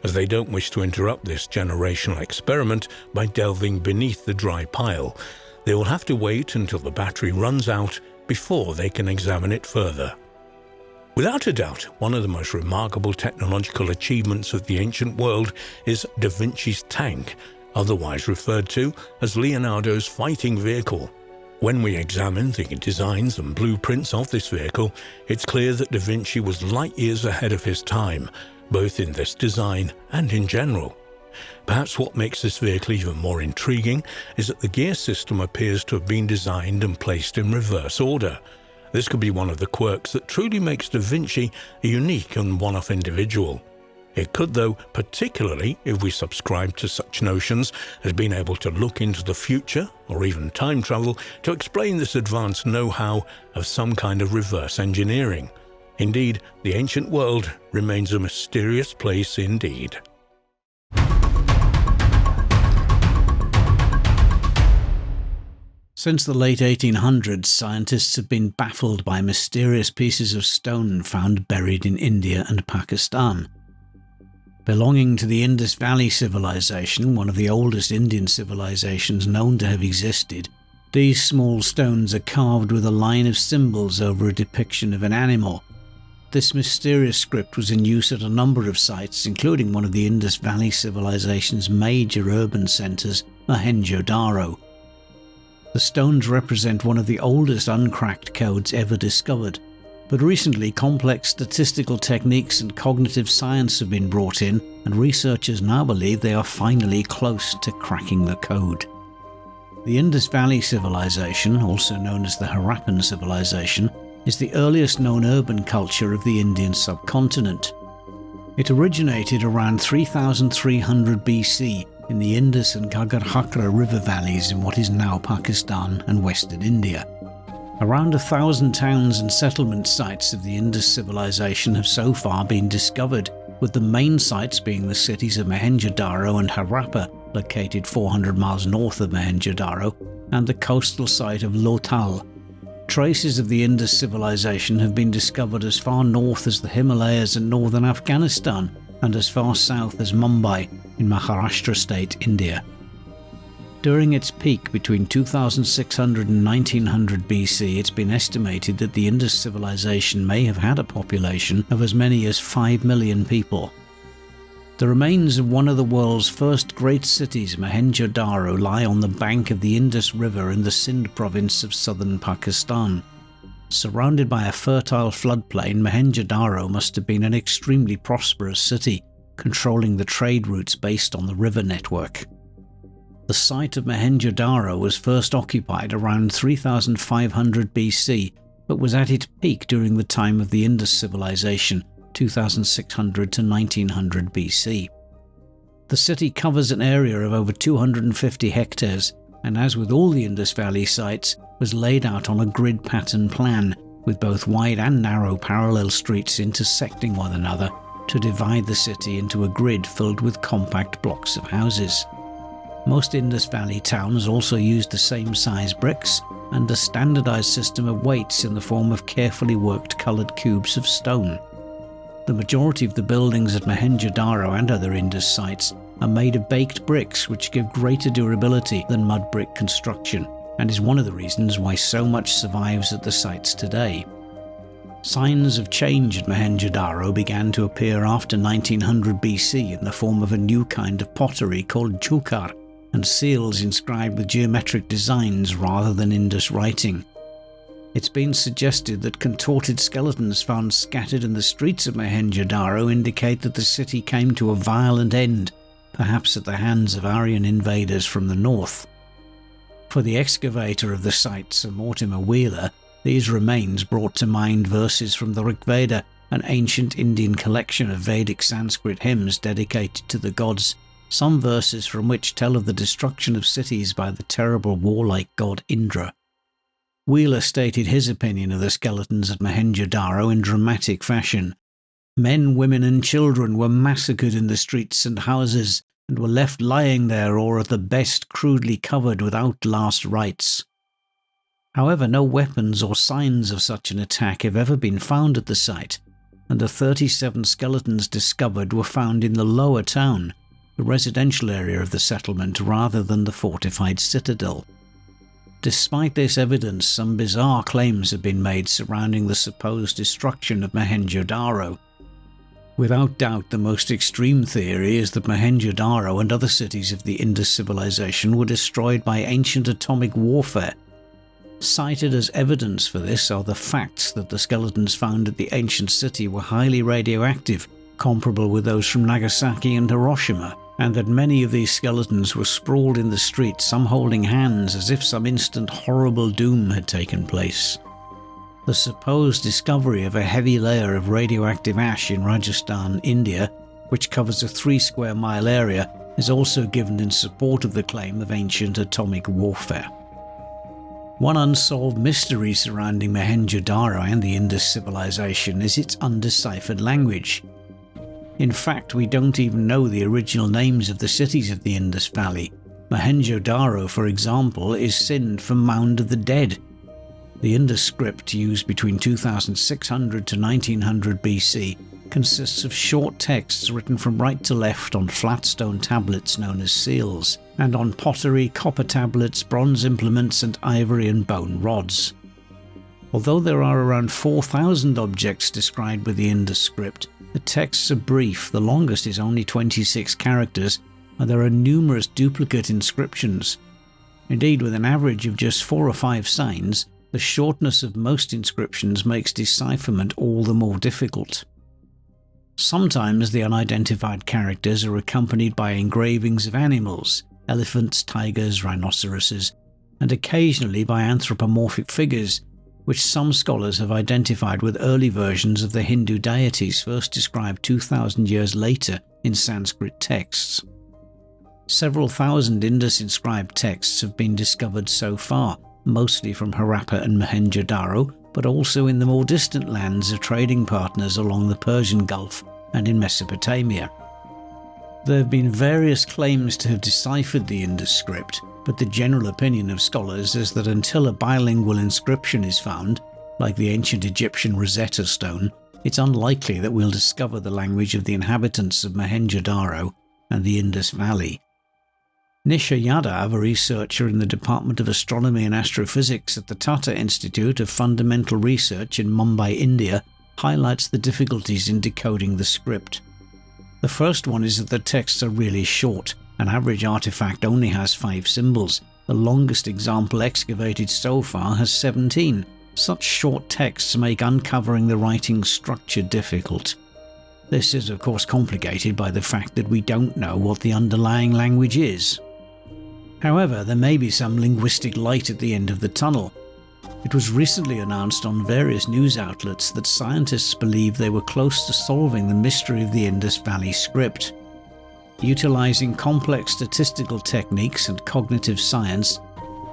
as they don't wish to interrupt this generational experiment by delving beneath the dry pile. They will have to wait until the battery runs out before they can examine it further. Without a doubt, one of the most remarkable technological achievements of the ancient world is Da Vinci's tank, otherwise referred to as Leonardo's fighting vehicle. When we examine the designs and blueprints of this vehicle, it's clear that Da Vinci was light years ahead of his time, both in this design and in general. Perhaps what makes this vehicle even more intriguing is that the gear system appears to have been designed and placed in reverse order. This could be one of the quirks that truly makes Da Vinci a unique and one-off individual. It could, though, particularly if we subscribe to such notions as being able to look into the future or even time travel to explain this advanced know-how of some kind of reverse engineering. Indeed, the ancient world remains a mysterious place indeed. Since the late 1800s, scientists have been baffled by mysterious pieces of stone found buried in India and Pakistan. Belonging to the Indus Valley Civilization, one of the oldest Indian civilizations known to have existed, these small stones are carved with a line of symbols over a depiction of an animal. This mysterious script was in use at a number of sites, including one of the Indus Valley Civilization's major urban centres, Mohenjo-Daro. The stones represent one of the oldest uncracked codes ever discovered, but recently complex statistical techniques and cognitive science have been brought in, and researchers now believe they are finally close to cracking the code. The Indus Valley Civilization, also known as the Harappan Civilization, is the earliest known urban culture of the Indian subcontinent. It originated around 3300 BC in the Indus and Ghaggar-Hakra river valleys in what is now Pakistan and Western India. Around 1,000 towns and settlement sites of the Indus civilization have so far been discovered, with the main sites being the cities of Mohenjo-Daro and Harappa, located 400 miles north of Mohenjo-Daro, and the coastal site of Lothal. Traces of the Indus civilization have been discovered as far north as the Himalayas and northern Afghanistan, and as far south as Mumbai in Maharashtra state, India. During its peak between 2600 and 1900 BC, it's been estimated that the Indus civilization may have had a population of as many as 5 million people. The remains of one of the world's first great cities, Mohenjo-Daro, lie on the bank of the Indus River in the Sindh province of southern Pakistan. Surrounded by a fertile floodplain, Mohenjo-Daro must have been an extremely prosperous city, controlling the trade routes based on the river network. The site of Mohenjo-Daro was first occupied around 3500 BC, but was at its peak during the time of the Indus civilization, 2600 to 1900 BC. The city covers an area of over 250 hectares, and as with all the Indus Valley sites, was laid out on a grid pattern plan, with both wide and narrow parallel streets intersecting one another to divide the city into a grid filled with compact blocks of houses. Most Indus Valley towns also used the same size bricks and a standardized system of weights in the form of carefully worked colored cubes of stone. The majority of the buildings at Mohenjo-Daro and other Indus sites are made of baked bricks which give greater durability than mud brick construction, and is one of the reasons why so much survives at the sites today. Signs of change at Mohenjo-Daro began to appear after 1900 BC in the form of a new kind of pottery called chukar, and seals inscribed with geometric designs rather than Indus writing. It's been suggested that contorted skeletons found scattered in the streets of Mohenjo-Daro indicate that the city came to a violent end, perhaps at the hands of Aryan invaders from the north. For the excavator of the site, Sir Mortimer Wheeler, these remains brought to mind verses from the Rig Veda, an ancient Indian collection of Vedic Sanskrit hymns dedicated to the gods, some verses from which tell of the destruction of cities by the terrible warlike god Indra. Wheeler stated his opinion of the skeletons at Mohenjo-Daro in dramatic fashion. Men, women and children were massacred in the streets and houses, and were left lying there or at the best crudely covered without last rites. However, no weapons or signs of such an attack have ever been found at the site, and the 37 skeletons discovered were found in the lower town, the residential area of the settlement rather than the fortified citadel. Despite this evidence, some bizarre claims have been made surrounding the supposed destruction of Mohenjo-Daro. Without doubt, the most extreme theory is that Mohenjo-Daro and other cities of the Indus civilization were destroyed by ancient atomic warfare. Cited as evidence for this are the facts that the skeletons found at the ancient city were highly radioactive, comparable with those from Nagasaki and Hiroshima, and that many of these skeletons were sprawled in the street, some holding hands as if some instant horrible doom had taken place. The supposed discovery of a heavy layer of radioactive ash in Rajasthan, India, which covers a 3 square mile area, is also given in support of the claim of ancient atomic warfare. One unsolved mystery surrounding Mohenjo-Daro and the Indus civilization is its undeciphered language. In fact, we don't even know the original names of the cities of the Indus Valley. Mohenjo-Daro, for example, is Sind for Mound of the Dead. The Indus script, used between 2600 to 1900 BC, consists of short texts written from right to left on flat stone tablets known as seals, and on pottery, copper tablets, bronze implements, and ivory and bone rods. Although there are around 4,000 objects described with the Indus script, the texts are brief, the longest is only 26 characters, and there are numerous duplicate inscriptions. Indeed, with an average of just 4 or 5 signs, the shortness of most inscriptions makes decipherment all the more difficult. Sometimes the unidentified characters are accompanied by engravings of animals, elephants, tigers, rhinoceroses, and occasionally by anthropomorphic figures, which some scholars have identified with early versions of the Hindu deities first described 2,000 years later in Sanskrit texts. Several thousand Indus-inscribed texts have been discovered so far, mostly from Harappa and Mohenjo-Daro, but also in the more distant lands of trading partners along the Persian Gulf and in Mesopotamia. There have been various claims to have deciphered the Indus script, but the general opinion of scholars is that until a bilingual inscription is found, like the ancient Egyptian Rosetta Stone, it's unlikely that we'll discover the language of the inhabitants of Mohenjo-Daro and the Indus Valley. Nisha Yadav, a researcher in the Department of Astronomy and Astrophysics at the Tata Institute of Fundamental Research in Mumbai, India, highlights the difficulties in decoding the script. The first one is that the texts are really short. An average artifact only has 5 symbols. The longest example excavated so far has 17. Such short texts make uncovering the writing's structure difficult. This is of course complicated by the fact that we don't know what the underlying language is. However, there may be some linguistic light at the end of the tunnel. It was recently announced on various news outlets that scientists believe they were close to solving the mystery of the Indus Valley script. Utilizing complex statistical techniques and cognitive science,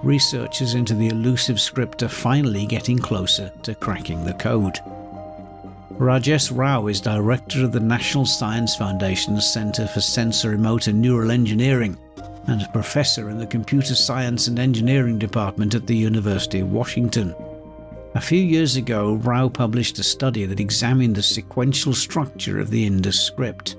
researchers into the elusive script are finally getting closer to cracking the code. Rajesh Rao is director of the National Science Foundation's Center for Sensory Motor Neural Engineering and a professor in the Computer Science and Engineering Department at the University of Washington. A few years ago, Rao published a study that examined the sequential structure of the Indus script.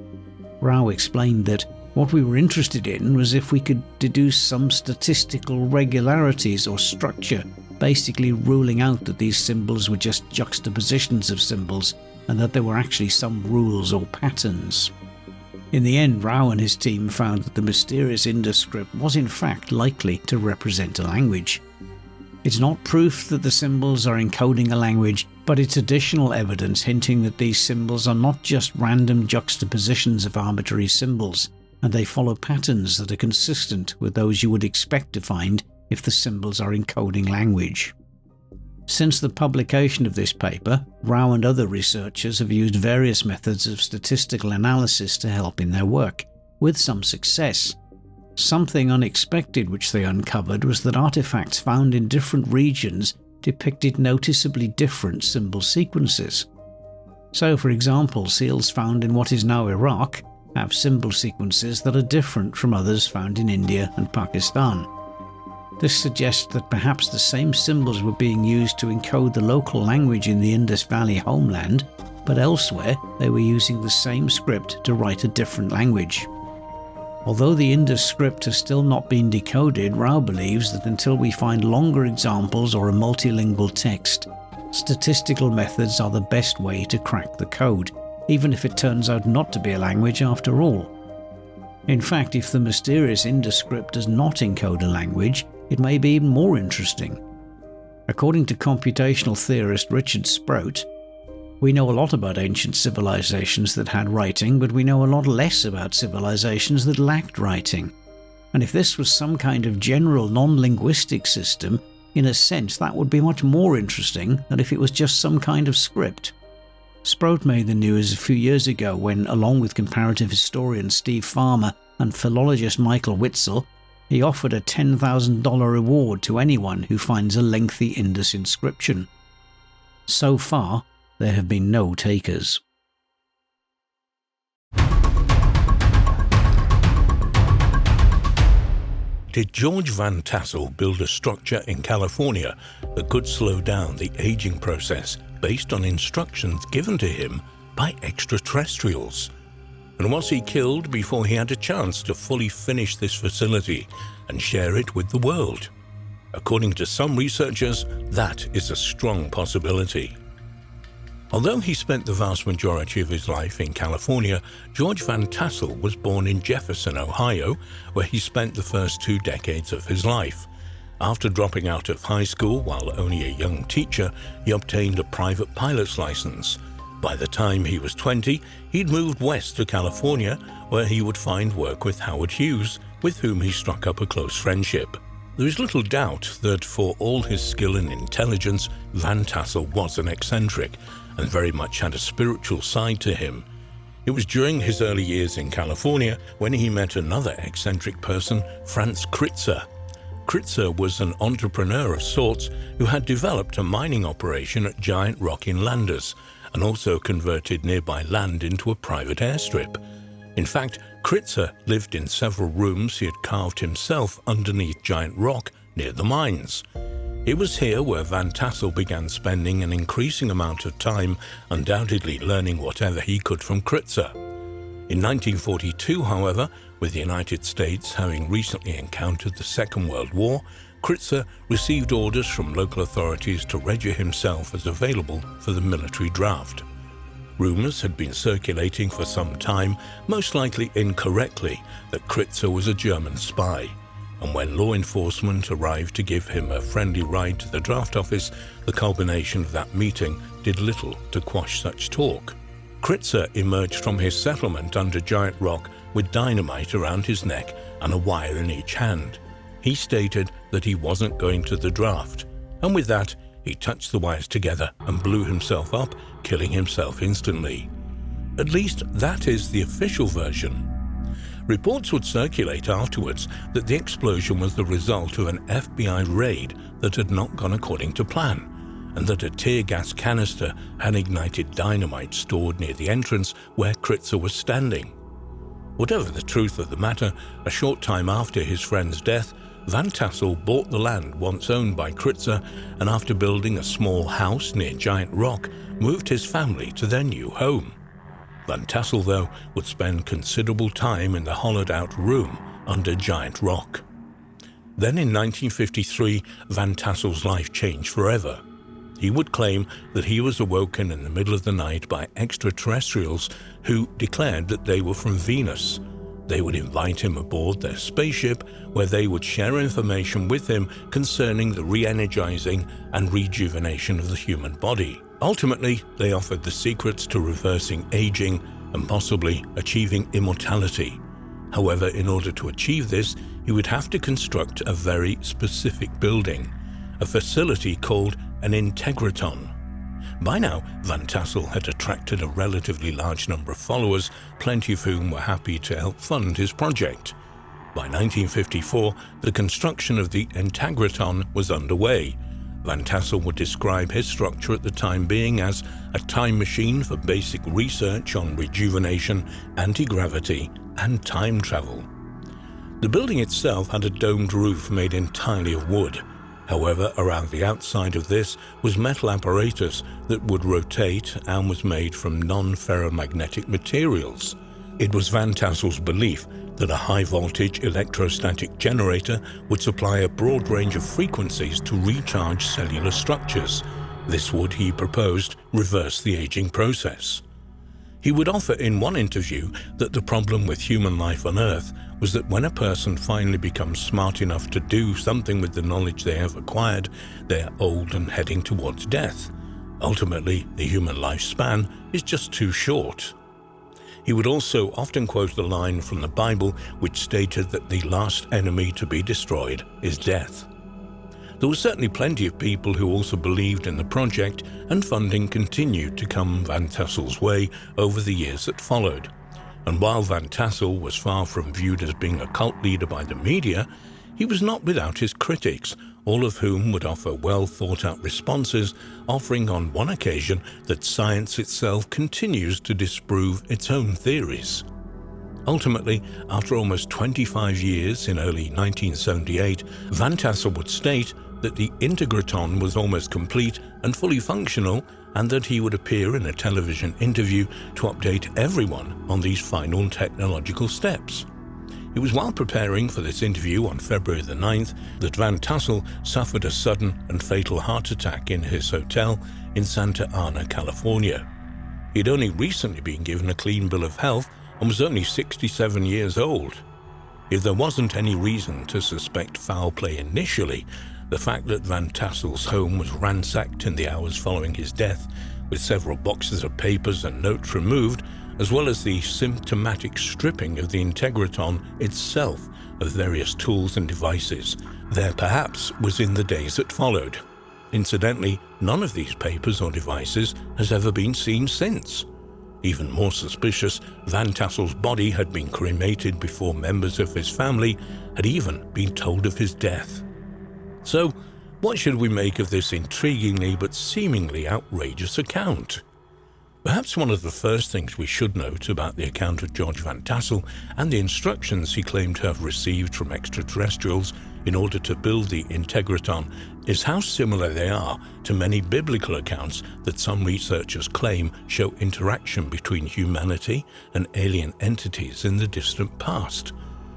Rao explained that What we were interested in was if we could deduce some statistical regularities or structure, basically ruling out that these symbols were just juxtapositions of symbols and that there were actually some rules or patterns. In the end, Rao and his team found that the mysterious Indus script was in fact likely to represent a language. It's not proof that the symbols are encoding a language, but it's additional evidence hinting that these symbols are not just random juxtapositions of arbitrary symbols, and they follow patterns that are consistent with those you would expect to find if the symbols are encoding language. Since the publication of this paper, Rao and other researchers have used various methods of statistical analysis to help in their work, with some success. Something unexpected which they uncovered was that artifacts found in different regions depicted noticeably different symbol sequences. So, for example, seals found in what is now Iraq have symbol sequences that are different from others found in India and Pakistan. This suggests that perhaps the same symbols were being used to encode the local language in the Indus Valley homeland, but elsewhere they were using the same script to write a different language. Although the Indus script has still not been decoded, Rao believes that until we find longer examples or a multilingual text, statistical methods are the best way to crack the code, even if it turns out not to be a language after all. In fact, if the mysterious Indus script does not encode a language, it may be even more interesting. According to computational theorist Richard Sprout, we know a lot about ancient civilizations that had writing, but we know a lot less about civilizations that lacked writing. And if this was some kind of general non-linguistic system, in a sense that would be much more interesting than if it was just some kind of script. Sprout made the news a few years ago when, along with comparative historian Steve Farmer and philologist Michael Witzel, he offered a $10,000 reward to anyone who finds a lengthy Indus inscription. So far, there have been no takers. Did George Van Tassel build a structure in California that could slow down the aging process based on instructions given to him by extraterrestrials? And was he killed before he had a chance to fully finish this facility and share it with the world? According to some researchers, that is a strong possibility. Although he spent the vast majority of his life in California, George Van Tassel was born in Jefferson, Ohio, where he spent the first 2 decades of his life. After dropping out of high school while only a young teacher, he obtained a private pilot's license. By the time he was 20, he'd moved west to California, where he would find work with Howard Hughes, with whom he struck up a close friendship. There is little doubt that for all his skill and intelligence, Van Tassel was an eccentric, and very much had a spiritual side to him. It was during his early years in California when he met another eccentric person, Franz Kritzer. Kritzer was an entrepreneur of sorts who had developed a mining operation at Giant Rock in Landers, and also converted nearby land into a private airstrip. In fact, Kritzer lived in several rooms he had carved himself underneath Giant Rock near the mines. It was here where Van Tassel began spending an increasing amount of time, undoubtedly learning whatever he could from Kritzer. In 1942, however, with the United States having recently encountered the Second World War, Kritzer received orders from local authorities to register himself as available for the military draft. Rumors had been circulating for some time, most likely incorrectly, that Kritzer was a German spy. And when law enforcement arrived to give him a friendly ride to the draft office, the culmination of that meeting did little to quash such talk. Kritzer emerged from his settlement under Giant Rock with dynamite around his neck and a wire in each hand. He stated that he wasn't going to the draft, and with that, he touched the wires together and blew himself up, killing himself instantly. At least that is the official version. Reports would circulate afterwards that the explosion was the result of an FBI raid that had not gone according to plan, and that a tear gas canister had ignited dynamite stored near the entrance where Kritzer was standing. Whatever the truth of the matter, a short time after his friend's death, Van Tassel bought the land once owned by Kritzer, and after building a small house near Giant Rock, moved his family to their new home. Van Tassel, though, would spend considerable time in the hollowed-out room under giant rock. Then in 1953, Van Tassel's life changed forever. He would claim that he was awoken in the middle of the night by extraterrestrials who declared that they were from Venus. They would invite him aboard their spaceship, where they would share information with him concerning the re-energizing and rejuvenation of the human body. Ultimately, they offered the secrets to reversing aging and possibly achieving immortality. However, in order to achieve this, he would have to construct a very specific building, a facility called an integratron. By now, Van Tassel had attracted a relatively large number of followers, plenty of whom were happy to help fund his project. By 1954, the construction of the integratron was underway. Van Tassel would describe his structure at the time being as a time machine for basic research on rejuvenation, anti-gravity, and time travel. The building itself had a domed roof made entirely of wood. However, around the outside of this was metal apparatus that would rotate and was made from non-ferromagnetic materials. It was Van Tassel's belief that a high-voltage electrostatic generator would supply a broad range of frequencies to recharge cellular structures. This would, he proposed, reverse the aging process. He would offer in one interview that the problem with human life on Earth was that when a person finally becomes smart enough to do something with the knowledge they have acquired, they are old and heading towards death. Ultimately, the human lifespan is just too short. He would also often quote the line from the Bible which stated that the last enemy to be destroyed is death. There were certainly plenty of people who also believed in the project, and funding continued to come Van Tassel's way over the years that followed. And while Van Tassel was far from viewed as being a cult leader by the media, he was not without his critics, all of whom would offer well-thought-out responses, offering on one occasion that science itself continues to disprove its own theories. Ultimately, after almost 25 years in early 1978, Van Tassel would state that the integratron was almost complete and fully functional, and that he would appear in a television interview to update everyone on these final technological steps. It was while preparing for this interview on February the 9th that Van Tassel suffered a sudden and fatal heart attack in his hotel in Santa Ana, California. He'd only recently been given a clean bill of health and was only 67 years old. If there wasn't any reason to suspect foul play initially, the fact that Van Tassel's home was ransacked in the hours following his death, with several boxes of papers and notes removed, as well as the symptomatic stripping of the integratron itself of various tools and devices, there perhaps was in the days that followed. Incidentally, none of these papers or devices has ever been seen since. Even more suspicious, Van Tassel's body had been cremated before members of his family had even been told of his death. So, what should we make of this intriguingly but seemingly outrageous account? Perhaps one of the first things we should note about the account of George Van Tassel and the instructions he claimed to have received from extraterrestrials in order to build the integratron is how similar they are to many biblical accounts that some researchers claim show interaction between humanity and alien entities in the distant past.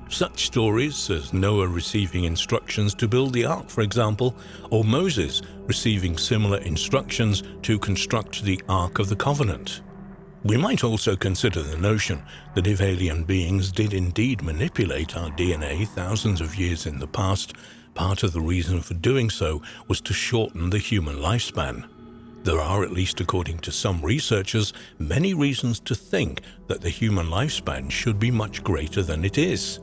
Such stories as Noah receiving instructions to build the ark, for example, or Moses receiving similar instructions to construct the Ark of the Covenant. We might also consider the notion that if alien beings did indeed manipulate our DNA thousands of years in the past, part of the reason for doing so was to shorten the human lifespan. There are, at least according to some researchers, many reasons to think that the human lifespan should be much greater than it is.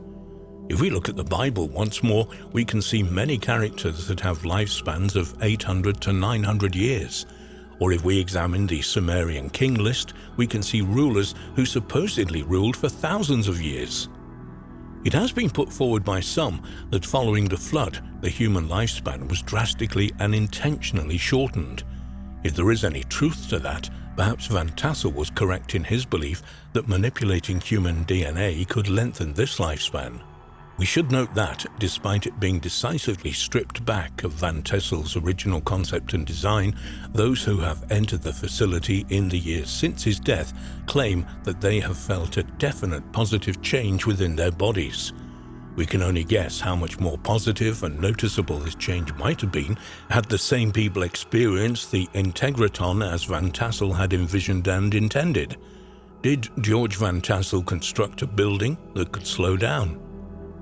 If we look at the Bible once more, we can see many characters that have lifespans of 800 to 900 years. Or if we examine the Sumerian king list, we can see rulers who supposedly ruled for thousands of years. It has been put forward by some that following the flood, the human lifespan was drastically and intentionally shortened. If there is any truth to that, perhaps Van Tassel was correct in his belief that manipulating human DNA could lengthen this lifespan. We should note that, despite it being decisively stripped back of Van Tessel's original concept and design, those who have entered the facility in the years since his death claim that they have felt a definite positive change within their bodies. We can only guess how much more positive and noticeable this change might have been had the same people experienced the integration as Van Tassel had envisioned and intended. Did George Van Tassel construct a building that could slow down?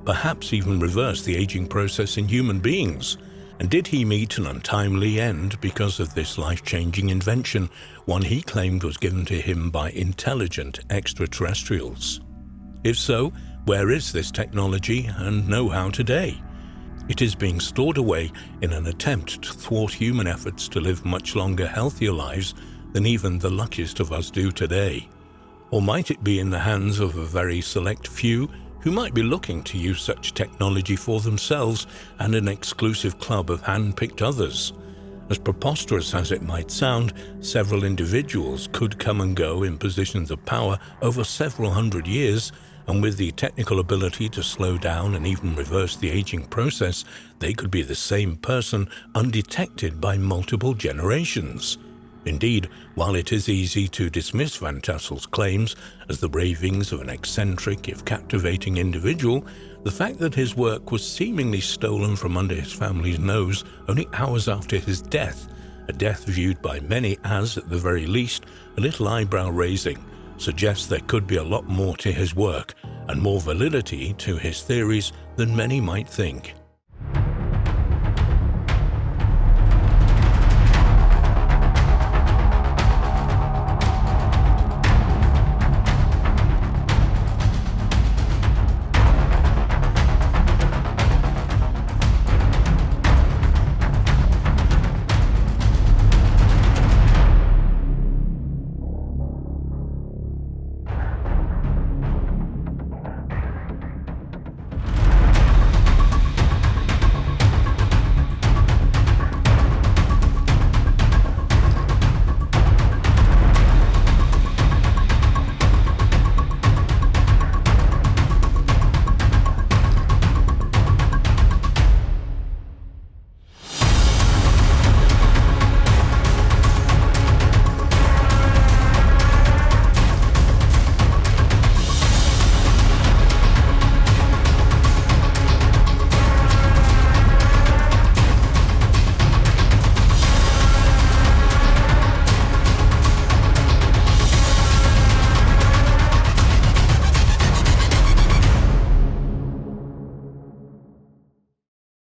Perhaps even reverse the aging process in human beings? And did he meet an untimely end because of this life-changing invention, one he claimed was given to him by intelligent extraterrestrials? If so, where is this technology and know-how today? It is being stored away in an attempt to thwart human efforts to live much longer, healthier lives than even the luckiest of us do today. Or might it be in the hands of a very select few who might be looking to use such technology for themselves and an exclusive club of hand-picked others? As preposterous as it might sound, several individuals could come and go in positions of power over several hundred years, and with the technical ability to slow down and even reverse the aging process, they could be the same person undetected by multiple generations. Indeed, while it is easy to dismiss Van Tassel's claims as the ravings of an eccentric, if captivating individual, the fact that his work was seemingly stolen from under his family's nose only hours after his death, a death viewed by many as, at the very least, a little eyebrow-raising, suggests there could be a lot more to his work and more validity to his theories than many might think.